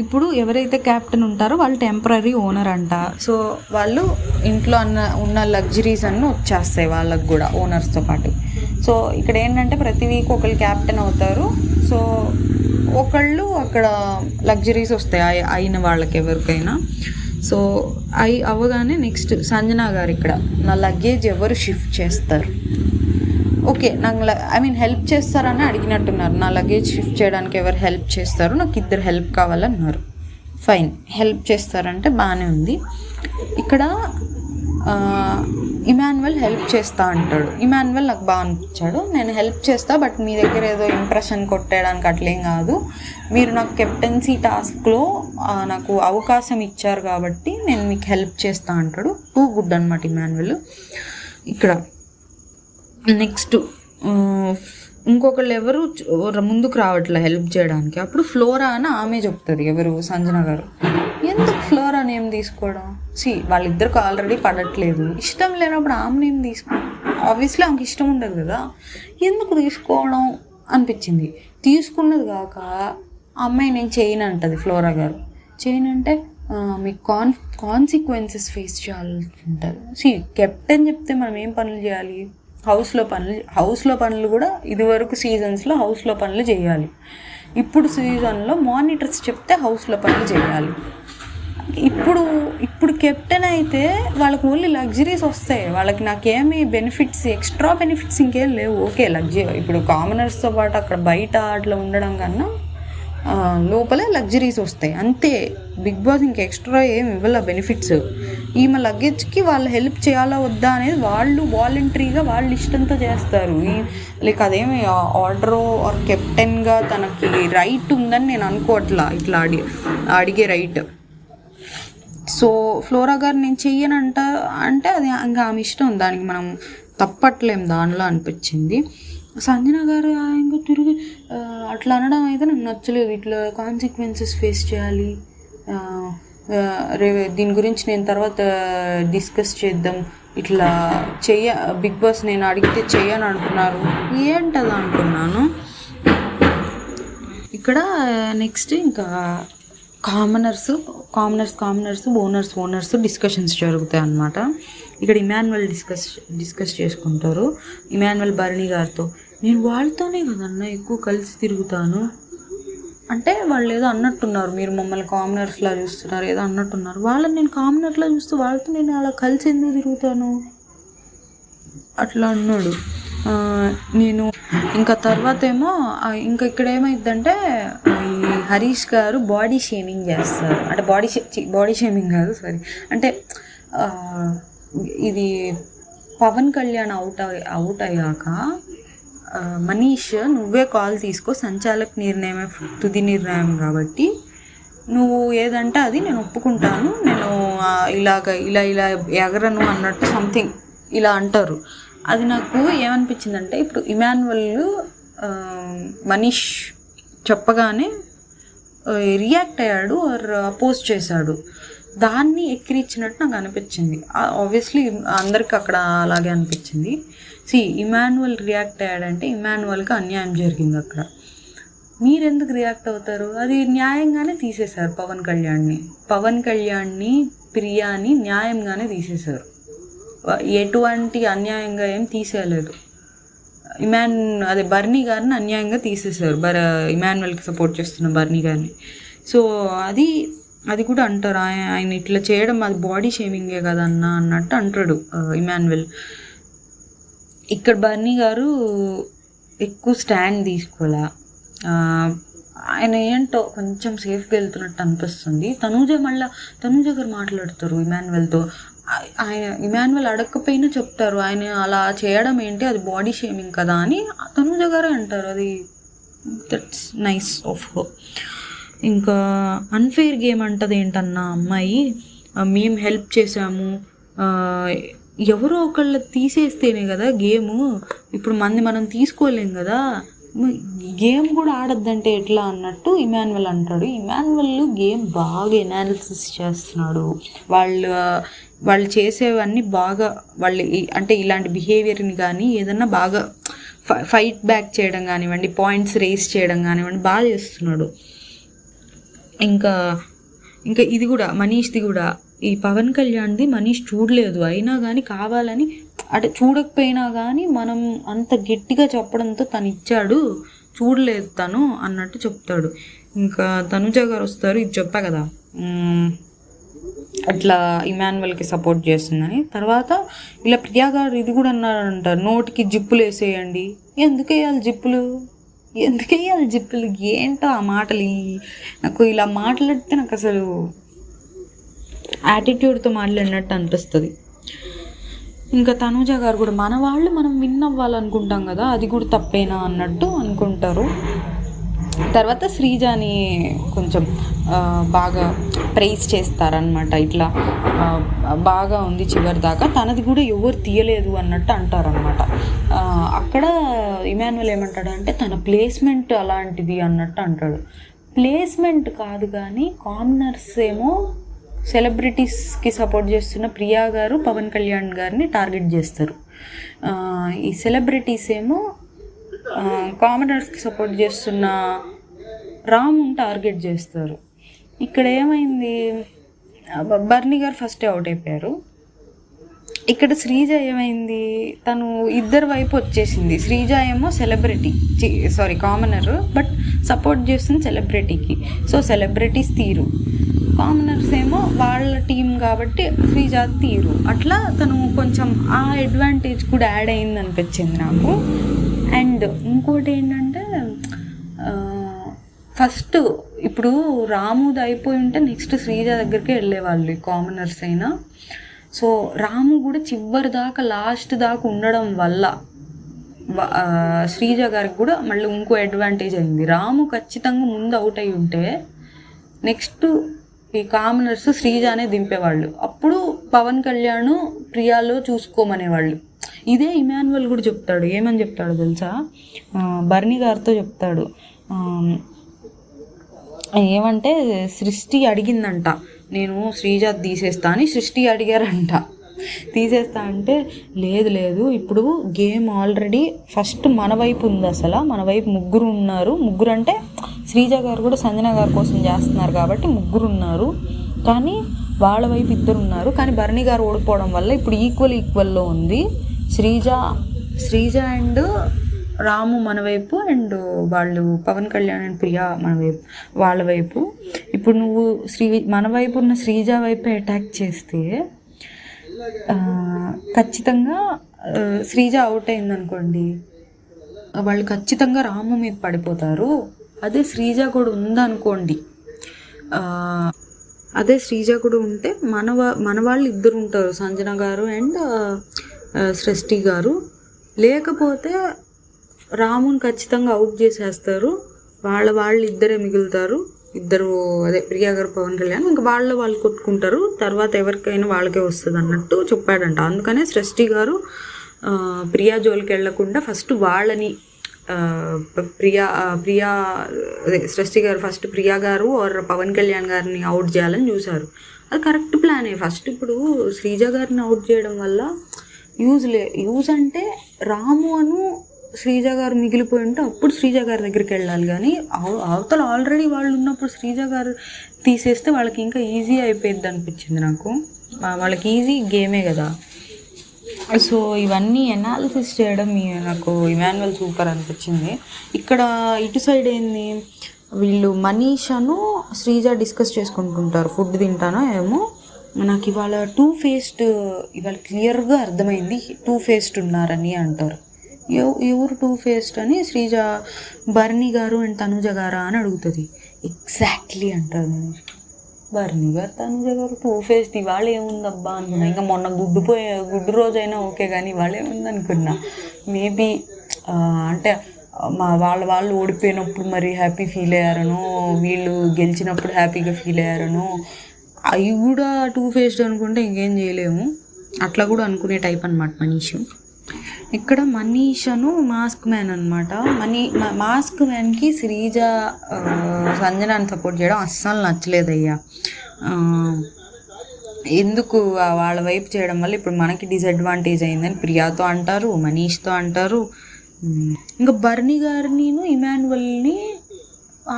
ఇప్పుడు ఎవరైతే క్యాప్టెన్ ఉంటారో వాళ్ళు టెంపరీ ఓనర్ అంట. సో వాళ్ళు ఇంట్లో ఉన్న లగ్జరీస్ అన్నీ వచ్చేస్తాయి వాళ్ళకు కూడా, ఓనర్స్తో పాటు. సో ఇక్కడ ఏంటంటే ప్రతి వీక్ ఒకళ్ళు క్యాప్టెన్ అవుతారు. సో ఒకళ్ళు అక్కడ లగ్జరీస్ వస్తాయి అయిన వాళ్ళకి ఎవరికైనా. సో అవ్వగానే నెక్స్ట్ సంజన గారు ఇక్కడ నా లగేజ్ ఎవరు షిఫ్ట్ చేస్తారు. ఓకే, నాకు హెల్ప్ చేస్తారని అడిగినట్టున్నారు. నా లగేజ్ షిఫ్ట్ చేయడానికి ఎవరు హెల్ప్ చేస్తారు, నాకు 2 హెల్ప్ కావాలన్నారు. ఫైన్, హెల్ప్ చేస్తారంటే బాగానే ఉంది. ఇక్కడ ఇమాన్యువల్ హెల్ప్ చేస్తా అంటాడు. ఇమాన్యువల్ నాకు బాగా అనిపించాడు. నేను హెల్ప్ చేస్తా, బట్ మీ దగ్గర ఏదో ఇంప్రెషన్ కొట్టేయడానికి అట్లేం కాదు, మీరు నాకు కెప్టెన్సీ టాస్క్లో నాకు అవకాశం ఇచ్చారు కాబట్టి నేను మీకు హెల్ప్ చేస్తా అంటాడు. టూ గుడ్ అనమాట ఇమాన్యువల్. ఇక్కడ నెక్స్ట్ ఇంకొకళ్ళు ఎవరు ముందుకు రావట్లే హెల్ప్ చేయడానికి. అప్పుడు ఫ్లోరా అని ఆమె చెప్తుంది, ఎవరు సంజన గారు. ఎందుకు ఫ్లోరా నేమ్ తీసుకోవడం? వాళ్ళిద్దరికి ఆల్రెడీ పడట్లేదు, ఇష్టం లేనప్పుడు ఆమె నేమ్ తీసుకోవడం. ఆబ్వియస్లీ ఆమెకి ఇష్టం ఉండదు కదా, ఎందుకు తీసుకోవడం అనిపించింది. తీసుకున్నది కాక అమ్మాయి నేను చేయను అంటది. ఫ్లోరా గారు చేయను అంటే మీకు కాన్సిక్వెన్సెస్ ఫేస్ చేయాలి అంటారు. కెప్టెన్ చెప్తే మనం ఏం పనులు చేయాలి? హౌస్లో పనులు కూడా ఇదివరకు సీజన్స్లో హౌస్లో పనులు చేయాలి. ఇప్పుడు సీజన్లో మానిటర్స్ చెప్తే హౌస్లో పనులు చేయాలి. ఇప్పుడు కెప్టెన్ అయితే వాళ్ళకి ఓన్లీ లగ్జరీస్ వస్తాయి, వాళ్ళకి నాకేమి బెనిఫిట్స్, ఎక్స్ట్రా బెనిఫిట్స్ ఇంకేం లేవు. ఓకే, ఇప్పుడు కామనర్స్తో పాటు అక్కడ బయట అట్లా ఉండడం కన్నా లోపలే లగ్జరీస్ వస్తాయి అంతే. బిగ్ బాస్ ఇంకా ఎక్స్ట్రా ఏమి ఇవ్వాల బెనిఫిట్స్. ఈమె లగేజ్కి వాళ్ళు హెల్ప్ చేయాలా వద్దా అనేది వాళ్ళు వాలంటరీగా వాళ్ళు ఇష్టంతో చేస్తారు. లైక్ అదేమి ఆర్డర్ ఆర్ కెప్టెన్గా తనకి రైట్ ఉందని నేను అనుకోవట్లా, ఇట్లా అడిగే రైట్. సో ఫ్లోరా గారు నేను చెయ్యనంట అంటే అది ఇంకా ఆమె ఇష్టం, దానికి మనం తప్పట్లేం దానిలో అనిపించింది. సంజన గారు ఇంకా తిరిగి అట్లా అనడం అయితే నాకు నచ్చలేదు. ఇట్లా కాన్సిక్వెన్సెస్ ఫేస్ చేయాలి, దీని గురించి నేను తర్వాత డిస్కస్ చేద్దాం, ఇట్లా బిగ్ బాస్ నేను అడిగితే చెయ్యని అంటున్నారు, ఏంటది అనుకున్నాను. ఇక్కడ నెక్స్ట్ ఇంకా కామనర్స్ ఓనర్స్ డిస్కషన్స్ జరుగుతాయి అన్నమాట. ఇక్కడ ఇమాన్యువల్ డిస్కస్ చేసుకుంటారు. ఇమాన్యువల్ బర్నీ గారితో, నేను వాళ్ళతోనే కదన్నా ఎక్కువ కలిసి తిరుగుతాను అంటే, వాళ్ళు ఏదో అన్నట్టున్నారు, మీరు మమ్మల్ని కామనర్స్లా చూస్తున్నారు ఏదో అన్నట్టున్నారు. వాళ్ళని నేను కామనర్లా చూస్తూ వాళ్ళతో నేను అలా కలిసి ఎందుకు తిరుగుతాను అట్లా అన్నాడు. నేను ఇంకా తర్వాత ఏమో ఇంకా ఇక్కడ ఏమైందంటే ఈ హరీష్ గారు బాడీ షేమింగ్ చేస్తారు. అంటే బాడీ షేమింగ్ కాదు, సారీ, అంటే ఇది పవన్ కళ్యాణ్ అవుట్ అయ్యాక, మనీష్ నువ్వే కాల్ తీసుకో, సంచాలక నిర్ణయమే తుది నిర్ణయం కాబట్టి నువ్వు ఏదంటే అది నేను ఒప్పుకుంటాను, నేను ఇలా ఎగరను అన్నట్టు సంథింగ్ ఇలా అంటారు. అది నాకు ఏమనిపించిందంటే, ఇప్పుడు ఇమాన్యువల్ మనీష్ చెప్పగానే రియాక్ట్ అయ్యాడు ఆర్ అపోజ్ చేశాడు, దాన్ని ఎక్కిరిచ్చినట్టు నాకు అనిపించింది. ఆబ్వియస్లీ అందరికి అక్కడ అలాగే అనిపించింది. ఇమాన్యువల్ రియాక్ట్ అయ్యాడంటే ఇమాన్యువల్కి అన్యాయం జరిగింది అక్కడ. మీరెందుకు రియాక్ట్ అవుతారు? అది న్యాయంగానే తీసేశారు పవన్ కళ్యాణ్ని ప్రియాని న్యాయంగానే తీసేశారు. ఎటువంటి అన్యాయంగా ఏం తీసేయలేదు. బర్నీ గారిని అన్యాయంగా తీసేశారు, ఇమాన్యువల్కి సపోర్ట్ చేస్తున్న బర్నీ గారిని. సో అది కూడా అంటారు, ఆయన ఇట్లా చేయడం అది బాడీ షేమింగే కదన్నా అన్నట్టు అంటాడు ఇమాన్యువల్. ఇక్కడ బర్నీ గారు ఎక్కువ స్టాండ్ తీసుకోలే. ఆయన ఏంటో కొంచెం సేఫ్గా వెళ్తున్నట్టు అనిపిస్తుంది. తనూజ గారు మాట్లాడతారు ఇమాన్యువల్తో. ఇమాన్యువల్ అడగకపోయినా చెప్తారు, ఆయన అలా చేయడం ఏంటి, అది బాడీ షేమింగ్ కదా అని తనూజ గారే అంటారు. అది దట్స్ నైస్ ఆఫ్ హర్. ఇంకా అన్ఫెయిర్ గేమ్ అంటది ఏంటన్నా అమ్మాయి, మేము హెల్ప్ చేసాము, ఎవరో ఒకళ్ళు తీసేస్తేనే కదా గేము, ఇప్పుడు మనం తీసుకోలేం కదా, గేమ్ కూడా ఆడద్దంటే ఎట్లా అన్నట్టు ఇమాన్యువల్ అంటాడు. ఇమాన్యువల్ గేమ్ బాగా ఎనాలిసిస్ చేస్తున్నాడు. వాళ్ళు చేసేవన్నీ బాగా, వాళ్ళు అంటే ఇలాంటి బిహేవియర్ని కానీ ఏదన్నా బాగా ఫైట్ బ్యాక్ చేయడం కానివ్వండి, పాయింట్స్ రేస్ చేయడం కానివ్వండి బాగా చేస్తున్నాడు. ఇంకా ఇది కూడా మనీష్ది కూడా, ఈ పవన్ కళ్యాణ్ది మనీష్ చూడలేదు, అయినా కానీ కావాలని అంటే చూడకపోయినా కానీ మనం అంత గట్టిగా చెప్పడంతో తను ఇచ్చాడు, చూడలేదు తను అన్నట్టు చెప్తాడు. ఇంకా తనుజ గారు వస్తారు, ఇది చెప్పా కదా అట్లా ఇమాన్యువల్కి సపోర్ట్ చేస్తుందని. తర్వాత ఇలా ప్రియా గారు ఇది కూడా అన్నారంటారు, నోటికి జిప్పులు వేసేయండి. ఎందుకు వేయాలి జిప్పులు? ఏంటో ఆ మాటలు, నాకు ఇలా మాట్లాడితే నాకు అసలు యాటిట్యూడ్తో మాట్లాడినట్టు అనిపిస్తుంది. ఇంకా తనూజ గారు కూడా మనం విన్ అవ్వాలనుకుంటాం కదా, అది కూడా తప్పేనా అన్నట్టు అనుకుంటారు. తర్వాత శ్రీజాని కొంచెం బాగా ప్రైజ్ చేస్తారనమాట, ఇట్లా బాగా ఉంది చివరి దాకా, తనది కూడా ఎవరు తీయలేదు అన్నట్టు అంటారనమాట. అక్కడ ఇమాన్యువల్ ఏమంటాడు అంటే, తన ప్లేస్మెంట్ అలాంటిది అన్నట్టు అంటాడు. ప్లేస్మెంట్ కాదు కానీ కామనర్స్ ఏమో సెలబ్రిటీస్కి సపోర్ట్ చేస్తున్న ప్రియా గారు పవన్ కళ్యాణ్ గారిని టార్గెట్ చేస్తారు. ఈ సెలబ్రిటీస్ ఏమో కామనర్స్కి సపోర్ట్ చేస్తున్న రాముని టార్గెట్ చేస్తారు. ఇక్కడ ఏమైంది, బర్నీ గారు ఫస్టే అవుట్ అయిపోయారు. ఇక్కడ శ్రీజ ఏమైంది, తను ఇద్దరు వైపు వచ్చేసింది. శ్రీజ ఏమో కామనర్, బట్ సపోర్ట్ చేస్తుంది సెలబ్రిటీకి. సో సెలబ్రిటీస్ తీరు, కామనర్స్ ఏమో వాళ్ళ టీం కాబట్టి శ్రీజ తీరు. అట్లా తను కొంచెం ఆ అడ్వాంటేజ్ కూడా యాడ్ అయింది అనిపించింది నాకు. అండ్ ఇంకోటి ఏంటంటే, ఫస్ట్ ఇప్పుడు రాముది అయిపోయి ఉంటే నెక్స్ట్ శ్రీజ దగ్గరికి వెళ్ళేవాళ్ళు కామనర్స్ అయినా. సో రాము కూడా చివరి దాకా లాస్ట్ దాకా ఉండడం వల్ల శ్రీజ గారికి కూడా మళ్ళీ ఇంకో అడ్వాంటేజ్ అయింది. రాము ఖచ్చితంగా ముందు అవుట్ అయి ఉంటే నెక్స్ట్ ఈ కామనర్స్ శ్రీజానే దింపేవాళ్ళు. అప్పుడు పవన్ కళ్యాణ్ ప్రియాలో చూసుకోమనేవాళ్ళు. ఇదే ఇమాన్యువల్ కూడా చెప్తాడు. ఏమని చెప్తాడు తెలుసా, బర్నీ గారితో చెప్తాడు, ఏమంటే సృష్టి అడిగిందంట, నేను శ్రీజ తీసేస్తా అని సృష్టి అడిగారంట. తీసేస్తా అంటే లేదు ఇప్పుడు గేమ్ ఆల్రెడీ ఫస్ట్ మన వైపు ఉంది, అసలు మన వైపు ముగ్గురు ఉన్నారు. ముగ్గురు అంటే శ్రీజ గారు కూడా సంజన గారి కోసం చేస్తున్నారు కాబట్టి 3 ఉన్నారు, కానీ వాళ్ళ వైపు 2 ఉన్నారు. కానీ భరణి గారు ఓడిపోవడం వల్ల ఇప్పుడు ఈక్వల్లో ఉంది. శ్రీజ అండ్ రాము మన వైపు, అండ్ వాళ్ళు పవన్ కళ్యాణ్ అండ్ ప్రియా మన వైపు, వాళ్ళ వైపు. ఇప్పుడు నువ్వు మన వైపు ఉన్న శ్రీజ వైపు అటాక్ చేస్తే ఖచ్చితంగా శ్రీజ అవుట్ అయిందనుకోండి, వాళ్ళు ఖచ్చితంగా రాము మీద పడిపోతారు. అదే శ్రీజ కూడా ఉందనుకోండి, అదే శ్రీజ కూడా ఉంటే మన వాళ్ళు 2 ఉంటారు, సంజన గారు అండ్ సృష్టి గారు. లేకపోతే రాముని ఖచ్చితంగా అవుట్ చేసేస్తారు, వాళ్ళు 2 మిగులుతారు. 2 అదే ప్రియా గారు పవన్ కళ్యాణ్, ఇంకా వాళ్ళు కొట్టుకుంటారు. తర్వాత ఎవరికైనా వాళ్ళకే వస్తుంది అన్నట్టు చెప్పాడంట. అందుకనే సృష్టి గారు ప్రియా జోలికి వెళ్లకుండా ఫస్ట్ వాళ్ళని ప్రియా అదే సృష్టి గారు ఫస్ట్ ప్రియా గారు ఆర్ పవన్ కళ్యాణ్ గారిని అవుట్ చేయాలని చూశారు. అది కరెక్ట్ ప్లానే. ఫస్ట్ ఇప్పుడు శ్రీజ గారిని అవుట్ చేయడం వల్ల యూజ్ అంటే రాము అను శ్రీజ గారు మిగిలిపోయి ఉంటే అప్పుడు శ్రీజ గారి దగ్గరికి వెళ్ళాలి. కానీ అవతల ఆల్రెడీ వాళ్ళు ఉన్నప్పుడు శ్రీజ గారు తీసేస్తే వాళ్ళకి ఇంకా ఈజీ అయిపోయింది అనిపించింది నాకు. వాళ్ళకి ఈజీ గేమే కదా. సో ఇవన్నీ ఎనాలిసిస్ చేయడం నాకు ఇమాన్యువల్ సూపర్ అనిపించింది. ఇక్కడ ఇటు సైడ్ ఏంది, వీళ్ళు మనీషను శ్రీజ డిస్కస్ చేసుకుంటుంటారు, ఫుడ్ తింటానో ఏమో. నాకు ఇవాళ ఇవాళ క్లియర్గా అర్థమైంది 2 ఫేస్డ్ ఉన్నారని అంటారు. ఎవరు 2 ఫేస్డ్ అని శ్రీజ భరణి గారు అండ్ తనుజ గారా అని అడుగుతుంది. ఎగ్జాక్ట్లీ అంటారు భరణి గారు తనుజ గారు 2 ఫేస్డ్. ఇవాళ ఏముందబ్బా అనుకున్నా. ఇంకా మొన్న గుడ్డు రోజైనా ఓకే, కానీ ఇవాళ ఏముంది అనుకున్నా. మేబీ అంటే వాళ్ళు ఓడిపోయినప్పుడు మరి హ్యాపీ ఫీల్ అయ్యారనో, వీళ్ళు గెలిచినప్పుడు హ్యాపీగా ఫీల్ అయ్యారనో, అవి కూడా 2 ఫేస్డ్ అనుకుంటే ఇంకేం చేయలేము. అట్లా కూడా అనుకునే టైప్ అనమాట మనీష్. ఇక్కడ మనీషను మాస్క్ మ్యాన్ అనమాట. మాస్క్ మ్యాన్కి శ్రీజ సంజనాన్ని సపోర్ట్ చేయడం అస్సలు నచ్చలేదయ్యా. ఎందుకు వాళ్ళ వైపు చేయడం వల్ల ఇప్పుడు మనకి డిసడ్వాంటేజ్ అయిందని ప్రియాతో అంటారు, మనీష్తో అంటారు. ఇంకా భరణి గారిని ఇమాన్యువల్ని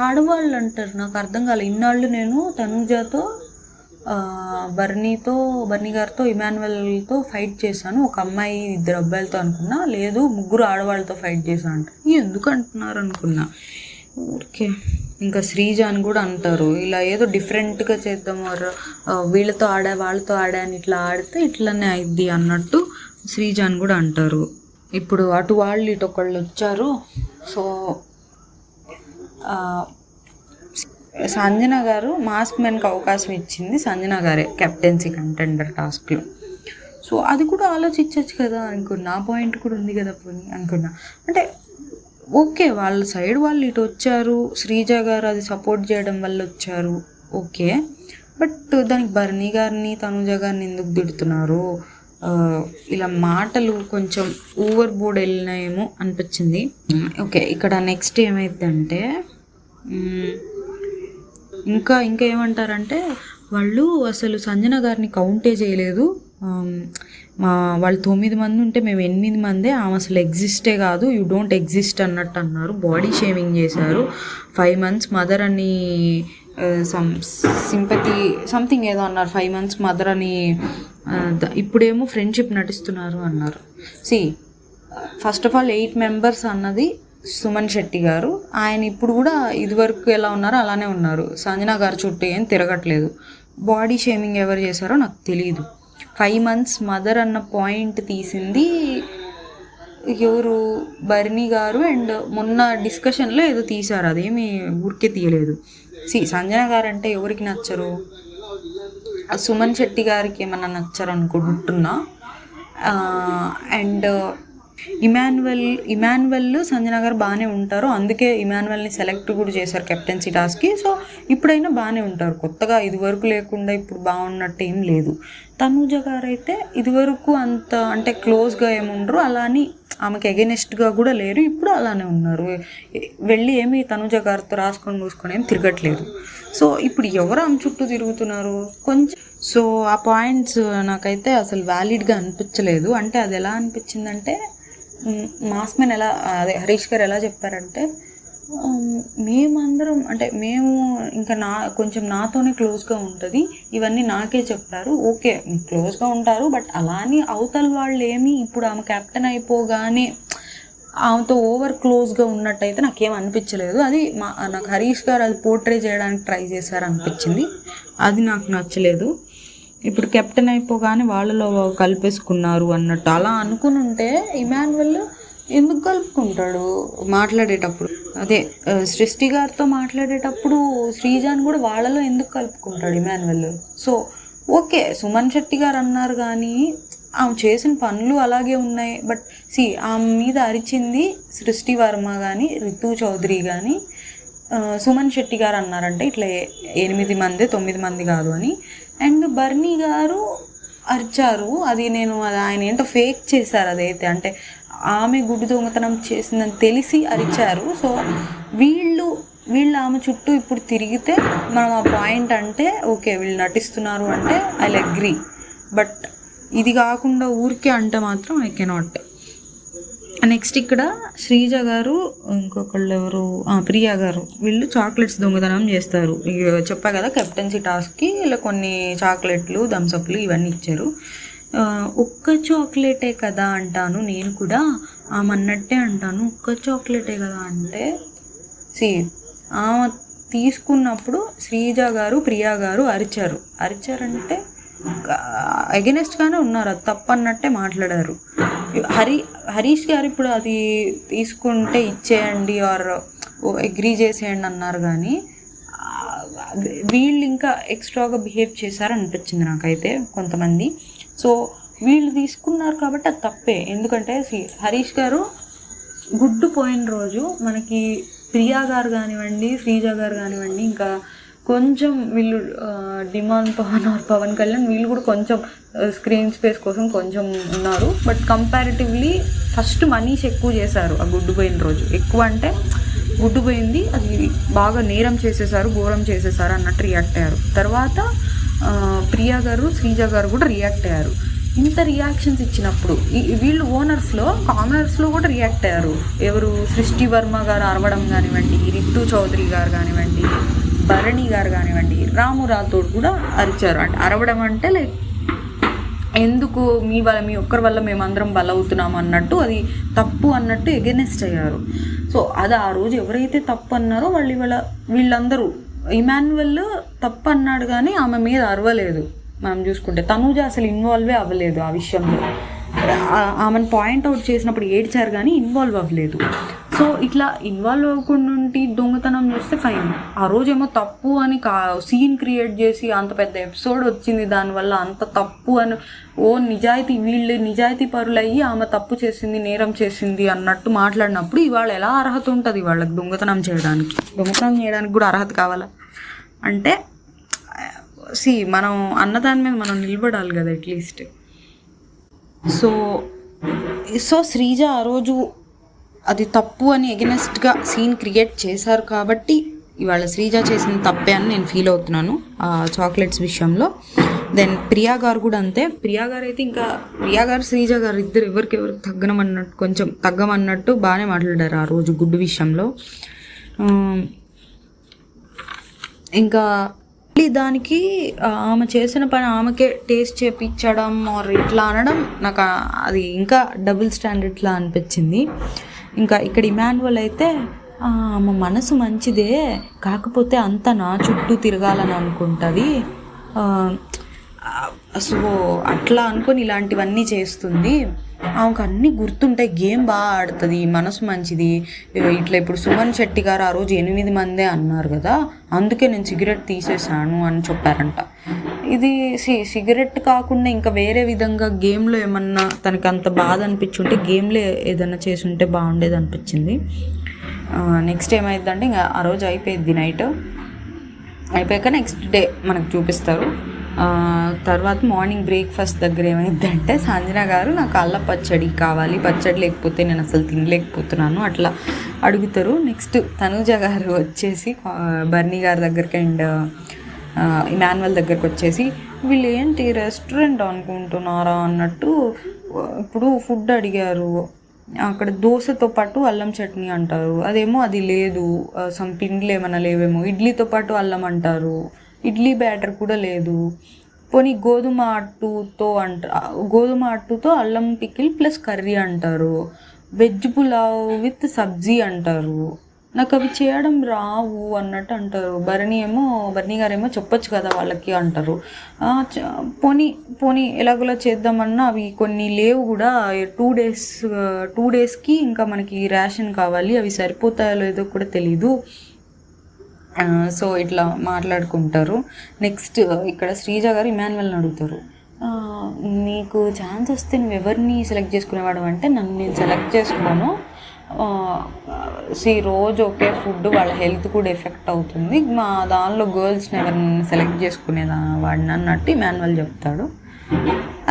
ఆడవాళ్ళు అంటారు. నాకు అర్థం కాలేదు. ఇన్నాళ్ళు నేను తనుజతో బర్నీ గారితో ఇమాన్యువల్తో ఫైట్ చేశాను, ఒక అమ్మాయి 2 అబ్బాయిలతో అనుకున్నా. లేదు 3 ఆడవాళ్ళతో ఫైట్ చేశాను అంట. ఎందుకు అంటున్నారు అనుకున్నా. ఓకే, ఇంకా శ్రీజ అని కూడా అంటారు. ఇలా ఏదో డిఫరెంట్గా చేద్దాం, వీళ్ళతో వాళ్ళతో అని ఇట్లా ఆడితే ఇట్లనే అయిద్ది అన్నట్టు శ్రీజ అని కూడా అంటారు. ఇప్పుడు అటు వాళ్ళు ఇటు ఒకళ్ళు వచ్చారు. సో సంజన గారు మాస్క్ మ్యాన్కి అవకాశం ఇచ్చింది సంజన గారే కెప్టెన్సీ కంటెండర్ టాస్క్లో. సో అది కూడా ఆలోచించవచ్చు కదా అనుకున్నా. ఆ పాయింట్ కూడా ఉంది కదా పోనీ అనుకున్నా. అంటే ఓకే, వాళ్ళ సైడ్ వాళ్ళు ఇటు వచ్చారు, శ్రీజ గారు అది సపోర్ట్ చేయడం వల్ల వచ్చారు, ఓకే. బట్ దానికి భరణి గారిని తనుజ గారిని ఎందుకు తిడుతున్నారు? ఇలా మాటలు కొంచెం ఓవర్ బోర్డ్ వెళ్ళినాయేమో అనిపించింది. ఓకే, ఇక్కడ నెక్స్ట్ ఏమైందంటే ఇంకా ఏమంటారంటే వాళ్ళు అసలు సంజన గారిని కౌంటే చేయలేదు. వాళ్ళు 9 మంది ఉంటే మేము 8 మందే, ఆమె అసలు ఎగ్జిస్టే కాదు, యూ డోంట్ ఎగ్జిస్ట్ అన్నట్టు అన్నారు. బాడీ షేమింగ్ చేశారు. 5 months మదర్ అని సింపతి సంథింగ్ ఏదో అన్నారు. 5 months మదర్ అని, ఇప్పుడేమో ఫ్రెండ్షిప్ నటిస్తున్నారు అన్నారు. ఫస్ట్ ఆఫ్ ఆల్ 8 members అన్నది సుమన్ శెట్టి గారు. ఆయన ఇప్పుడు కూడా ఇదివరకు ఎలా ఉన్నారో అలానే ఉన్నారు. సంజన గారు చుట్టూ ఏం తిరగట్లేదు. బాడీ షేమింగ్ ఎవరు చేశారో నాకు తెలియదు. 5 months మదర్ అన్న పాయింట్ తీసింది ఎవరు? భరణి గారు. అండ్ మొన్న డిస్కషన్లో ఏదో తీశారు, అదేమి ఊరికే తీయలేదు. సంజన గారు అంటే ఎవరికి నచ్చరు? సుమన్ శెట్టి గారికి ఏమన్నా నచ్చరు అనుకుంటున్నా. అండ్ ఇమాన్యువల్ సంజన గారు బాగానే ఉంటారు, అందుకే ఇమాన్యువల్ని సెలెక్ట్ కూడా చేశారు కెప్టెన్సీ టాస్క్కి. సో ఇప్పుడైనా బాగానే ఉంటారు, కొత్తగా ఇదివరకు లేకుండా ఇప్పుడు బాగున్నట్టు ఏం లేదు. తనుజ గారు అయితే ఇదివరకు అంత అంటే క్లోజ్గా ఏముండరు, అలా అని ఆమెకి ఎగెనెస్ట్గా కూడా లేరు, ఇప్పుడు అలానే ఉన్నారు. వెళ్ళి ఏమి తనుజ గారితో రాసుకొని మూసుకొని ఏమి తిరగట్లేదు. సో ఇప్పుడు ఎవరు ఆమె చుట్టూ తిరుగుతున్నారు కొంచెం. సో ఆ పాయింట్స్ నాకైతే అసలు వ్యాలిడ్గా అనిపించలేదు. అంటే అది ఎలా అనిపించిందంటే మాస్క్ మ్యాన్ హరీష్ గారు ఎలా చెప్పారంటే మేమందరం అంటే మేము ఇంకా కొంచెం నాతోనే క్లోజ్గా ఉంటుంది, ఇవన్నీ నాకే చెప్పారు. ఓకే క్లోజ్గా ఉంటారు, బట్ అలా అని అవతల వాళ్ళు ఏమి ఇప్పుడు ఆమె కెప్టెన్ అయిపోగానే ఆమెతో ఓవర్ క్లోజ్గా ఉన్నట్టయితే నాకేం అనిపించలేదు. అది నాకు హరీష్ గారు అది పోర్ట్రే చేయడానికి ట్రై చేశారు అనిపించింది, అది నాకు నచ్చలేదు. ఇప్పుడు కెప్టెన్ అయిపోగానే వాళ్ళలో కలిపేసుకున్నారు అన్నట్టు అలా అనుకుని ఉంటే ఇమాన్యుయల్ ఎందుకు కలుపుకుంటాడు మాట్లాడేటప్పుడు? అదే సృష్టి గారితో మాట్లాడేటప్పుడు శ్రీజాన్ కూడా వాళ్ళలో ఎందుకు కలుపుకుంటాడు ఇమాన్యుయల్? సో ఓకే సుమన్ శెట్టి గారు అన్నారు కానీ ఆమె చేసిన పనులు అలాగే ఉన్నాయి. బట్ ఆమె మీద అరిచింది సృష్టి వర్మ కానీ రితు చౌదరి కానీ సుమన్ శెట్టి గారు అన్నారంటే ఇట్లా 8 మంది 9 మంది కాదు అని. అండ్ బర్నీ గారు అరిచారు, అది ఆయన ఏంటో ఫేక్ చేశారు అదైతే, అంటే ఆమె గుడ్డు దొంగతనం చేసిందని తెలిసి అరిచారు. సో వీళ్ళు ఆమె చుట్టూ ఇప్పుడు తిరిగితే మనం ఆ పాయింట్ అంటే ఓకే వీళ్ళు నటిస్తున్నారు అంటే ఐ అగ్రీ. బట్ ఇది కాకుండా ఊరికే అంటే మాత్రం ఐ కెనాట్. నెక్స్ట్ ఇక్కడ శ్రీజ గారు ఇంకొకళ్ళు ఎవరు ప్రియా గారు, వీళ్ళు చాక్లెట్స్ దొంగతనం చేస్తారు. చెప్పా కదా కెప్టెన్సీ టాస్క్కి ఇలా కొన్ని చాక్లెట్లు థమ్స్అప్లు ఇవన్నీ ఇచ్చారు. ఒక్క చాక్లెటే కదా అంటాను నేను కూడా, ఆమెన్నట్టే అంటాను ఒక్క చాక్లెటే కదా అంటే ఆమె తీసుకున్నప్పుడు శ్రీజ గారు ప్రియా గారు అరిచారంటే అగెనెస్ట్గానే ఉన్నారు, అది తప్పన్నట్టే మాట్లాడారు. హరీష్ గారు ఇప్పుడు అది తీసుకుంటే ఇచ్చేయండి ఆర్ అగ్రీ చేసేయండి అన్నారు కానీ వీళ్ళు ఇంకా ఎక్స్ట్రాగా బిహేవ్ చేశారనిపించింది నాకైతే కొంతమంది. సో వీళ్ళు తీసుకున్నారు కాబట్టి అది తప్పే. ఎందుకంటే హరీష్ గారు గుడ్డు పోయిన రోజు మనకి ప్రియా గారు కానివ్వండి శ్రీజ గారు కానివ్వండి ఇంకా కొంచెం వీళ్ళు డిమాండ్ పవన్ కళ్యాణ్ వీళ్ళు కూడా కొంచెం స్క్రీన్ స్పేస్ కోసం కొంచెం ఉన్నారు. బట్ కంపారిటివ్లీ ఫస్ట్ మనీష్ ఎక్కువ చేశారు ఆ గుడ్డు పోయిన రోజు. ఎక్కువ అంటే గుడ్డు పోయింది అది బాగా నేరం చేసేసారు ఘోరం చేసేసారు అన్నట్టు రియాక్ట్ అయ్యారు. తర్వాత ప్రియా గారు శ్రీజ గారు కూడా రియాక్ట్ అయ్యారు. ఇంత రియాక్షన్స్ ఇచ్చినప్పుడు వీళ్ళు ఓనర్స్లో కామనర్స్లో కూడా రియాక్ట్ అయ్యారు. ఎవరు సృష్టి వర్మ గారు అరవడం కానివ్వండి, రితు చౌదరి గారు కానివ్వండి, భరణి గారు కానివ్వండి, రాము రాథోడ్ కూడా అరిచారు. అంటే అరవడం అంటే లైక్ ఎందుకు మీ ఒక్కరి వల్ల మేమందరం బలవుతున్నాం అన్నట్టు, అది తప్పు అన్నట్టు ఎగెనెస్ట్ అయ్యారు. సో అది ఆ రోజు ఎవరైతే తప్పు అన్నారో వీళ్ళందరూ ఇమాన్యుయల్ తప్పు అన్నాడు కానీ ఆమె మీద అరవలేదు. మనం చూసుకుంటే తనూజ అసలు ఇన్వాల్వే అవ్వలేదు ఆ విషయంలో. ఆమెను పాయింట్అవుట్ చేసినప్పుడు ఏడ్చారు కానీ ఇన్వాల్వ్ అవ్వలేదు. సో ఇట్లా ఇన్వాల్వ్ అవ్వకుండా ఉండి దొంగతనం చేస్తే ఫైన్. ఆ రోజేమో తప్పు అని సీన్ క్రియేట్ చేసి అంత పెద్ద ఎపిసోడ్ వచ్చింది దానివల్ల, అంత తప్పు అని వీళ్ళు నిజాయితీ పరులయ్యి ఆమె తప్పు చేసింది నేరం చేసింది అన్నట్టు మాట్లాడినప్పుడు ఇవాళ ఎలా అర్హత ఉంటుంది వాళ్ళకి దొంగతనం చేయడానికి కూడా అర్హత కావాలా? అంటే మనం అన్నదాని మీద మనం నిలబడాలి కదా అట్లీస్ట్. సో శ్రీజ ఆ రోజు అది తప్పు అని ఎగెనెస్ట్గా సీన్ క్రియేట్ చేశారు కాబట్టి ఇవాళ శ్రీజ చేసిన తప్పే అని నేను ఫీల్ అవుతున్నాను ఆ చాక్లెట్స్ విషయంలో. దెన్ ప్రియా గారు కూడా అంతే. ప్రియా గారు అయితే ఇంకా ప్రియా గారు శ్రీజ గారు ఇద్దరు ఎవరికి తగ్గమన్నట్టు బాగానే మాట్లాడారు ఆ రోజు గుడ్డు విషయంలో. ఇంకా దానికి ఆమె చేసిన పని ఆమెకే టేస్ట్ చేపించడం ఆర్ ఇట్లా అనడం నాకు అది ఇంకా డబుల్ స్టాండర్డ్లా అనిపించింది. ఇంకా ఇక్కడ ఇమాన్యుయల్ అయితే ఆమె మనసు మంచిదే కాకపోతే అంతా నా చుట్టూ తిరగాలని అనుకుంటుంది, సో అట్లా అనుకొని ఇలాంటివన్నీ చేస్తుంది, ఆమెకు అన్నీ గుర్తుంటాయి, గేమ్ బాగా ఆడుతుంది, మనసు మంచిది. ఇట్లా ఇప్పుడు సుమన్ శెట్టి గారు ఆ రోజు 8 మందే అన్నారు కదా, అందుకే నేను సిగరెట్ తీసేసాను అని చెప్పారంట. ఇది సిగరెట్ కాకుండా ఇంకా వేరే విధంగా గేమ్లో ఏమన్నా తనకి అంత బాధ అనిపించుంటే గేమ్లో ఏదైనా చేసి ఉంటే బాగుండేది అనిపించింది. నెక్స్ట్ ఏమైందంటే ఇంకా ఆ రోజు అయిపోయింది, నైట్ అయిపోయాక నెక్స్ట్ డే మనకు చూపిస్తారు. తర్వాత మార్నింగ్ బ్రేక్ఫాస్ట్ దగ్గర ఏమైందంటే సంజన గారు నాకు అల్ల పచ్చడి కావాలి, పచ్చడి లేకపోతే నేను అసలు తినలేకపోతున్నాను అట్లా అడుగుతారు. నెక్స్ట్ తనూజ గారు వచ్చేసి బర్నీ గారి దగ్గరికి అండ్ ఇమాన్యుయల్ దగ్గరికి వచ్చేసి వీళ్ళు ఏంటి రెస్టారెంట్ అనుకుంటున్నారా అన్నట్టు ఇప్పుడు ఫుడ్ అడిగారు, అక్కడ దోశతో పాటు అల్లం చట్నీ అంటారు, అదేమో అది లేదు. సమ్ పిండిలు ఏమైనా లేవేమో. ఇడ్లీతో పాటు అల్లం అంటారు, ఇడ్లీ బ్యాటర్ కూడా లేదు. పోనీ గోధుమ అట్టుతో అల్లం పికిల్ ప్లస్ కర్రీ అంటారు. వెజ్ పులావ్ విత్ సబ్జీ అంటారు. నాకు అవి చేయడం రావు అన్నట్టు అంటారు. భరణి గారేమో చెప్పొచ్చు కదా వాళ్ళకి అంటారు. పోనీ ఎలాగోలా చేద్దామన్నా అవి కొన్ని లేవు కూడా. 2 డేస్కి ఇంకా మనకి రేషన్ కావాలి, అవి సరిపోతాయో లేదో కూడా తెలీదు. సో ఇట్లా మాట్లాడుకుంటారు. నెక్స్ట్ ఇక్కడ శ్రీజ గారు ఇమాన్యువల్ని అడుగుతారు, నీకు ఛాన్స్ వస్తే నువ్వు ఎవరిని సెలెక్ట్ చేసుకునేవాడు అంటే, నన్ను నేను సెలెక్ట్ చేసుకోను. రోజు ఒకే ఫుడ్ వాళ్ళ హెల్త్ కూడా ఎఫెక్ట్ అవుతుంది, మా దానిలో గర్ల్స్ని ఎవరిని సెలెక్ట్ వాడిని అన్నట్టు ఇమాన్యువల్ చెప్తాడు.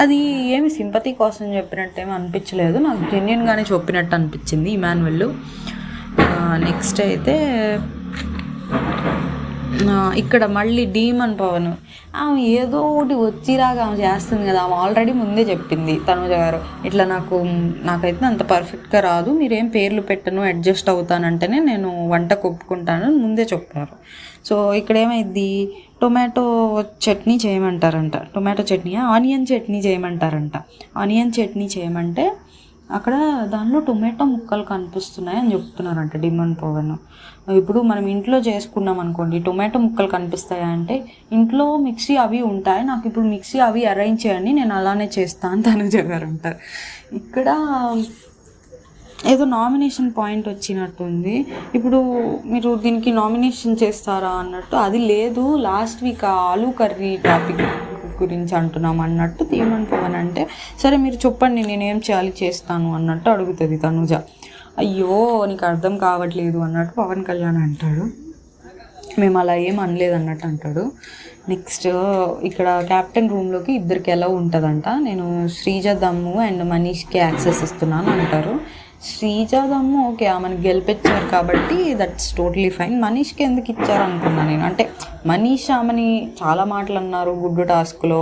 అది ఏమి సింపతి కోసం చెప్పినట్టు ఏమీ అనిపించలేదు, నాకు జెన్యున్గానే చెప్పినట్టు అనిపించింది ఇమాన్యువల్. నెక్స్ట్ అయితే ఇక్కడ మళ్ళీ డీమన్ పవన్, ఆమె ఏదో ఒకటి వచ్చిరాగా ఆమె చేస్తుంది కదా. ఆమె ఆల్రెడీ ముందే చెప్పింది తనుజ గారు, ఇట్లా నాకైతే అంత పర్ఫెక్ట్గా రాదు, మీరేం పేర్లు పెట్టను, అడ్జస్ట్ అవుతానంటేనే నేను వంటకు ఒప్పుకుంటాను ముందే చెప్పారు. సో ఇక్కడ ఏమైంది, టొమాటో చట్నీ చేయమంటారంట. టొమాటో చట్నీ, ఆనియన్ చట్నీ చేయమంటారంట. ఆనియన్ చట్నీ చేయమంటే అక్కడ దానిలో టొమాటో ముక్కలు కనిపిస్తున్నాయి అని చెప్తున్నారంట డిమన్ పవన్. ఇప్పుడు మనం ఇంట్లో చేసుకున్నాం అనుకోండి, టొమాటో ముక్కలు కనిపిస్తాయా అంటే, ఇంట్లో మిక్సీ అవి ఉంటాయి, నాకు ఇప్పుడు మిక్సీ అవి అరేంజ్ చేయండి, నేను అలానే చేస్తాను తనుజ గారు అంటారు. ఇక్కడ ఏదో నామినేషన్ పాయింట్ వచ్చినట్టుంది. ఇప్పుడు మీరు దీనికి నామినేషన్ చేస్తారా అన్నట్టు, అది లేదు, last week aloo curry topic గురించి అంటున్నాం అన్నట్టు తీమన్ పవన్ అంటే, సరే మీరు చెప్పండి నేనేం చేస్తాను అన్నట్టు అడుగుతుంది తనుజ. అయ్యో నీకు అర్థం కావట్లేదు అన్నట్టు పవన్ కళ్యాణ్ అంటాడు. మేము అలా ఏం అనలేదు అన్నట్టు అంటాడు. నెక్స్ట్ ఇక్కడ క్యాప్టెన్ రూమ్లోకి ఇద్దరికి ఎలా ఉంటుందంట, నేను శ్రీజ దమ్ము అండ్ మనీష్కి యాక్సెస్ ఇస్తున్నాను అంటారు. శ్రీజ దమ్ము ఓకే, ఆమెను గెలిపించారు కాబట్టి దట్స్ టోటలీ ఫైన్. మనీష్కి ఎందుకు ఇచ్చారు అనుకున్నాను నేను. అంటే మనీష్ ఆమెని చాలా మాటలు అన్నారు గుడ్డు టాస్క్లో,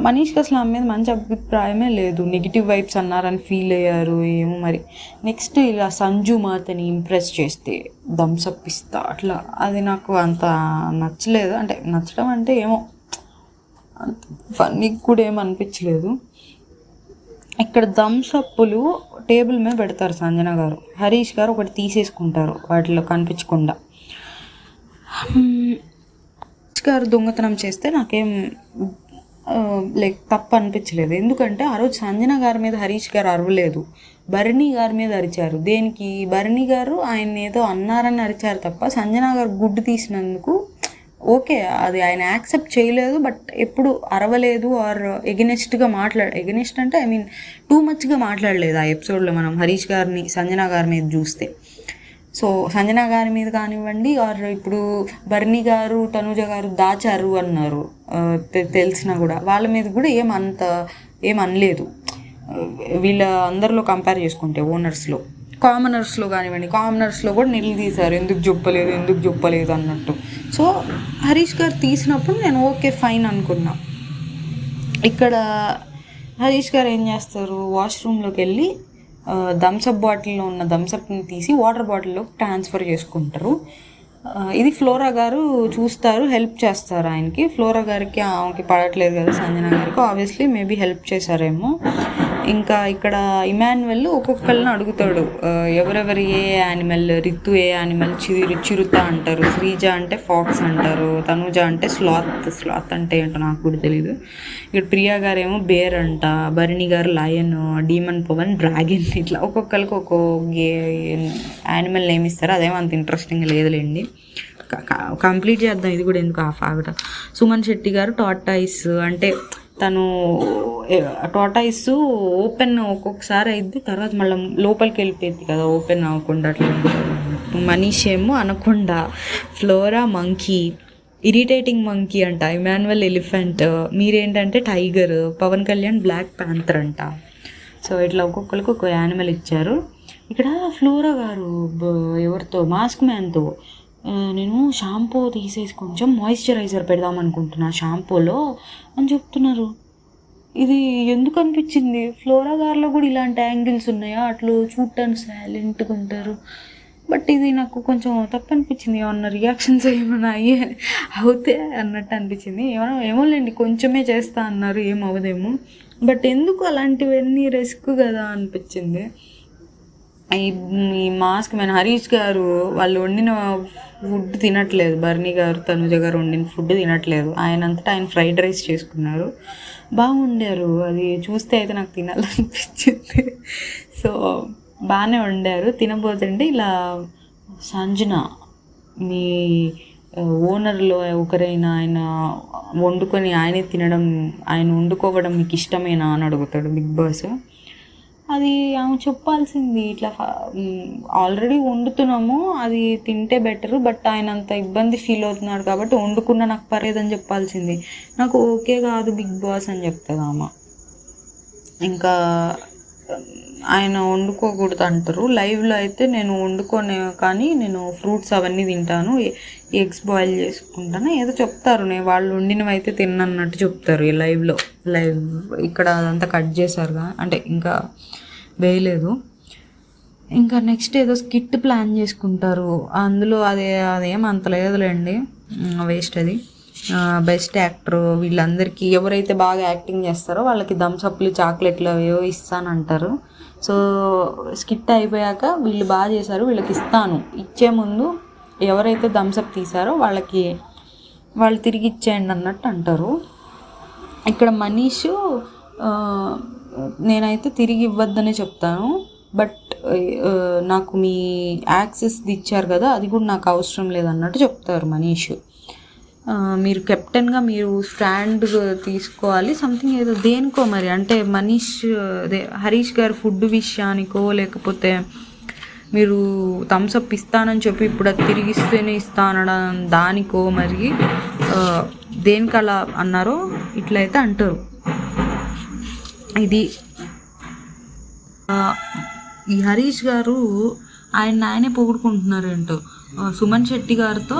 మనీష్కి అసలు ఆమె మీద మంచి అభిప్రాయమే లేదు, నెగిటివ్ వైబ్స్ అన్నారని ఫీల్ అయ్యారు ఏమో మరి. నెక్స్ట్ ఇలా సంజు మాతని ఇంప్రెస్ చేస్తే థమ్సప్ ఇస్తా అట్లా, అది నాకు అంత నచ్చలేదు. అంటే నచ్చడం అంటే ఏమో ఫన్నీ కూడా ఏమో అనిపించలేదు. ఇక్కడ థమ్సప్పులు టేబుల్ మీద పెడతారు సంజన గారు, హరీష్ గారు ఒకటి తీసేసుకుంటారు వాటిలో కనిపించకుండా. హరీష్ గారు దొంగతనం చేస్తే నాకేం తప్పు అనిపించలేదు, ఎందుకంటే ఆ రోజు సంజన గారి మీద హరీష్ గారు అరవలేదు, భరణి గారి మీద అరిచారు. దేనికి, భరణి గారు ఆయన ఏదో అన్నారని అరిచారు తప్ప సంజన గారు గుడ్డు తీసినందుకు ఓకే అది ఆయన యాక్సెప్ట్ చేయలేదు, బట్ ఎప్పుడు అరవలేదు ఆర్ ఎగెనిస్ట్ అంటే ఐ మీన్ టూ మచ్గా మాట్లాడలేదు ఆ ఎపిసోడ్లో మనం హరీష్ గారిని సంజన గారి మీద చూస్తే. సో సంజన గారి మీద కానివ్వండి ఆర్ ఇప్పుడు భరణి గారు తనుజ గారు దాచారు అన్నారు తెలిసినా కూడా, వాళ్ళ మీద కూడా ఏం అనలేదు. వీళ్ళ అందరిలో కంపేర్ చేసుకుంటే కామనర్స్లో కానివ్వండి, కామనర్స్లో కూడా నిలదీశారు ఎందుకు చెప్పలేదు అన్నట్టు. సో హరీష్ గారు తీసినప్పుడు నేను ఓకే ఫైన్ అనుకున్నా. ఇక్కడ హరీష్ గారు ఏం చేస్తారు, వాష్రూమ్లోకి వెళ్ళి థమ్సప్ బాటిల్లో ఉన్న థమ్సప్ని తీసి వాటర్ బాటిల్లో ట్రాన్స్ఫర్ చేసుకుంటారు. ఇది ఫ్లోరా గారు చూస్తారు, హెల్ప్ చేస్తారు ఆయనకి. ఫ్లోరా గారికి ఆమెకి పడట్లేదు కదా సంజన గారికి, ఆబ్వియస్లీ మేబీ హెల్ప్ చేశారేమో. ఇంకా ఇక్కడ ఇమాన్యువల్ ఒక్కొక్కరిని అడుగుతాడు ఎవరెవరు ఏ యానిమల్, రితు ఏ యానిమల్, చిరుత అంటారు, శ్రీజ అంటే ఫాక్స్ అంటారు, తనుజ అంటే స్లాత్ అంటే ఏంటో నాకు కూడా తెలీదు. ఇక్కడ ప్రియా గారేమో బేర్ అంట, Bharani garu lion, demon Pawan dragon, ఇట్లా ఒక్కొక్కరికి ఒక్కో యానిమల్ నేమ్ ఇస్తారు. అదేమో అంత ఇంట్రెస్టింగ్ లేదులేండి, కంప్లీట్ చేద్దాం ఇది కూడా ఎందుకు ఆగట. సుమన్ శెట్టి గారు టార్టాయిస్ అంటే తను టార్టాయిస్ ఓపెన్ ఒక్కొక్కసారి అయింది, తర్వాత మళ్ళీ లోపలికి వెళ్ళిపోయింది కదా ఓపెన్ అవ్వకుండా అట్లా. మనీష్ ఏమో అనకుండా, ఫ్లోరా మంకీ, ఇరిటేటింగ్ మంకీ అంట, ఇమాన్యువల్ ఎలిఫెంట్, మీరేంటంటే tiger, Pawan Kalyan black panther అంట. సో ఇట్లా ఒక్కొక్కరికి ఒక యానిమల్ ఇచ్చారు. ఇక్కడ ఫ్లోరా గారు ఎవరితో మాస్క్ మ్యాన్తో, నేను షాంపూ తీసేసి కొంచెం మాయిశ్చరైజర్ పెడదాం అనుకుంటున్నా షాంపూలో అని చెప్తున్నారు. ఇది ఎందుకు అనిపించింది, ఫ్లోరా గారిలో కూడా ఇలాంటి యాంగిల్స్ ఉన్నాయా, అట్లా చూడటానికి సైలెంట్గా ఉంటారు. బట్ ఇది నాకు కొంచెం తప్పు అనిపించింది, ఏమన్నా రియాక్షన్స్ ఏమైనా అవుతే అన్నట్టు అనిపించింది. ఏమోలేండి కొంచెమే చేస్తా అన్నారు, ఏమవదేమో. బట్ ఎందుకు అలాంటివన్నీ రిస్క్ కదా అనిపించింది. ఈ మాస్క్ మన హరీష్ గారు వాళ్ళు వండిన ఫుడ్ తినట్లేదు, బర్నీ గారు తనుజ గారు వండిన ఫుడ్ తినట్లేదు. ఆయనంతటా ఆయన ఫ్రైడ్ రైస్ చేసుకున్నారు, బాగుండారు. అది చూస్తే అయితే నాకు తినాలనిపించింది. సో బాగానే వండారు. తినబోతుంటే ఇలా సంజన మీ ఓనర్లో ఒకరైనా ఆయన వండుకొని ఆయనే తినడం, ఆయన వండుకోవడం మీకు ఇష్టమేనా అని అడుగుతాడు బిగ్ బాస్. అది ఆమె చెప్పాల్సింది, ఇట్లా ఆల్రెడీ వండుతున్నాము అది తింటే బెటరు, బట్ ఆయన అంత ఇబ్బంది ఫీల్ అవుతున్నాడు కాబట్టి వండుకున్నా నాకు పర్లేదని చెప్పాల్సింది. నాకు ఓకే కాదు బిగ్ బాస్ అని చెప్తుంది ఆమె. ఇంకా ఆయన వండుకోకూడదు అంటారు. లైవ్లో అయితే నేను వండుకోనే కానీ నేను ఫ్రూట్స్ అవన్నీ తింటాను, ఎగ్స్ బాయిల్ చేసుకుంటాను ఏదో చెప్తారు. నేను వాళ్ళు వండినవి అయితే తిన్నట్టు చెప్తారు ఈ లైవ్ ఇక్కడ అదంతా కట్ చేశారుగా, అంటే ఇంకా వేయలేదు. ఇంకా నెక్స్ట్ ఏదో స్కిట్ ప్లాన్ చేసుకుంటారు, అందులో అదేం అంత లేదులేండి, వేస్ట్ అది. బెస్ట్ యాక్టర్ వీళ్ళందరికీ ఎవరైతే బాగా యాక్టింగ్ చేస్తారో వాళ్ళకి థమ్స్అప్లు చాక్లెట్లు అవేవో ఇస్తానంటారు. సో స్కిట్ అయిపోయాక వీళ్ళు బాగా చేశారు వీళ్ళకి ఇస్తాను, ఇచ్చే ముందు ఎవరైతే థమ్స్అప్ తీసారో వాళ్ళు తిరిగి ఇచ్చేయండి అన్నట్టు అంటారు. ఇక్కడ మనీష్ నేనైతే తిరిగి ఇవ్వద్దనే చెప్తాను, బట్ నాకు మీ యాక్సెస్ది ఇచ్చారు కదా అది కూడా నాకు అవసరం లేదన్నట్టు చెప్తారు మనీష్. మీరు కెప్టెన్గా మీరు స్టాండ్ తీసుకోవాలి సంథింగ్ ఏదో దేనికో మరి, అంటే మనీష్ అదే హరీష్ గారు ఫుడ్ విషయానికో లేకపోతే మీరు థమ్స్అప్ ఇస్తానని చెప్పి ఇప్పుడు అది తిరిగిస్తేనే ఇస్తానడం దానికో మరి దేనికి అలా అన్నారో ఇట్లయితే అంటారు. ఇది ఈ హరీష్ గారు ఆయనే పొగుడుకుంటున్నారు ఏంటో, సుమన్ శెట్టి గారితో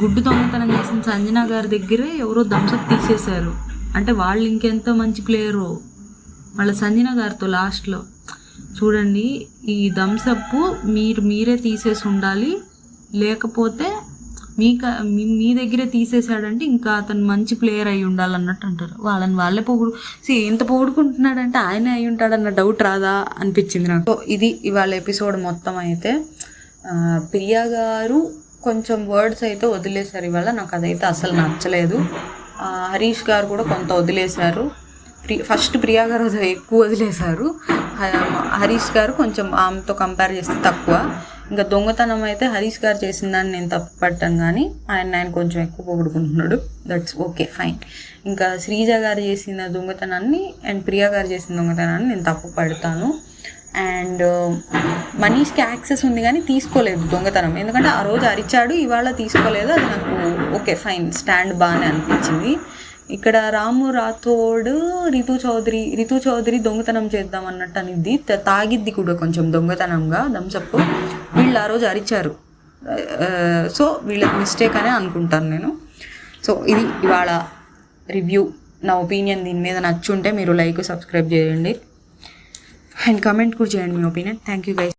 గుడ్డు దొంగతనం చేసిన సంజన గారి దగ్గరే ఎవరో థమ్స్అప్ తీసేశారు, అంటే వాళ్ళు ఇంకెంత మంచి ప్లేయరో వాళ్ళ సంజన గారితో లాస్ట్లో చూడండి. ఈ థమ్స్అప్ మీరే తీసేసి ఉండాలి, లేకపోతే మీ దగ్గరే తీసేసాడంటే ఇంకా అతను మంచి ప్లేయర్ అయి ఉండాలన్నట్టు అంటారు. వాళ్ళే ఎంత పొగుడుకుంటున్నాడంటే ఆయనే అయి ఉంటాడన్న డౌట్ రాదా అనిపించింది నాకు. ఇది ఇవాళ ఎపిసోడ్ మొత్తం అయితే. ప్రియా గారు కొంచెం వర్డ్స్ అయితే వదిలేశారు ఇవాళ, నాకు అదైతే అసలు నచ్చలేదు. హరీష్ గారు కూడా కొంత వదిలేశారు. ఫస్ట్ ప్రియా గారు ఎక్కువ వదిలేశారు, హరీష్ గారు కొంచెం ఆమెతో కంపేర్ చేస్తే తక్కువ. ఇంకా దొంగతనం అయితే హరీష్ గారు చేసిన దాన్ని నేను తప్పు పట్టాను, కానీ ఆయన కొంచెం ఎక్కువ పొగుడుకుంటున్నాడు, దట్స్ ఓకే ఫైన్. ఇంకా శ్రీజ గారు చేసిన దొంగతనాన్ని అండ్ ప్రియా గారు చేసిన దొంగతనాన్ని నేను తప్పు పడతాను. అండ్ మనీష్కి యాక్సెస్ ఉంది కానీ తీసుకోలేదు దొంగతనం, ఎందుకంటే ఆ రోజు అరిచాడు, ఇవాళ తీసుకోలేదు, అది నాకు ఓకే ఫైన్ స్టాండ్ బాగానే అనిపించింది. ఇక్కడ రాము రాథోడ్ రితు చౌదరి దొంగతనం చేద్దాం అన్నట్టు అనిద్ది, తాగిద్ది కూడా కొంచెం దొంగతనంగా థమ్స్అప్. వీళ్ళు ఆ రోజు అరిచారు, సో వీళ్ళకి మిస్టేక్ అనే అనుకుంటాను నేను. సో ఇది ఇవాళ రివ్యూ. నా ఒపీనియన్ దీని మీద నచ్చుంటే మీరు లైక్ సబ్స్క్రైబ్ చేయండి అండ్ కమెంట్ కూడా చేయండి మీ ఒపీనియన్. Thank you guys.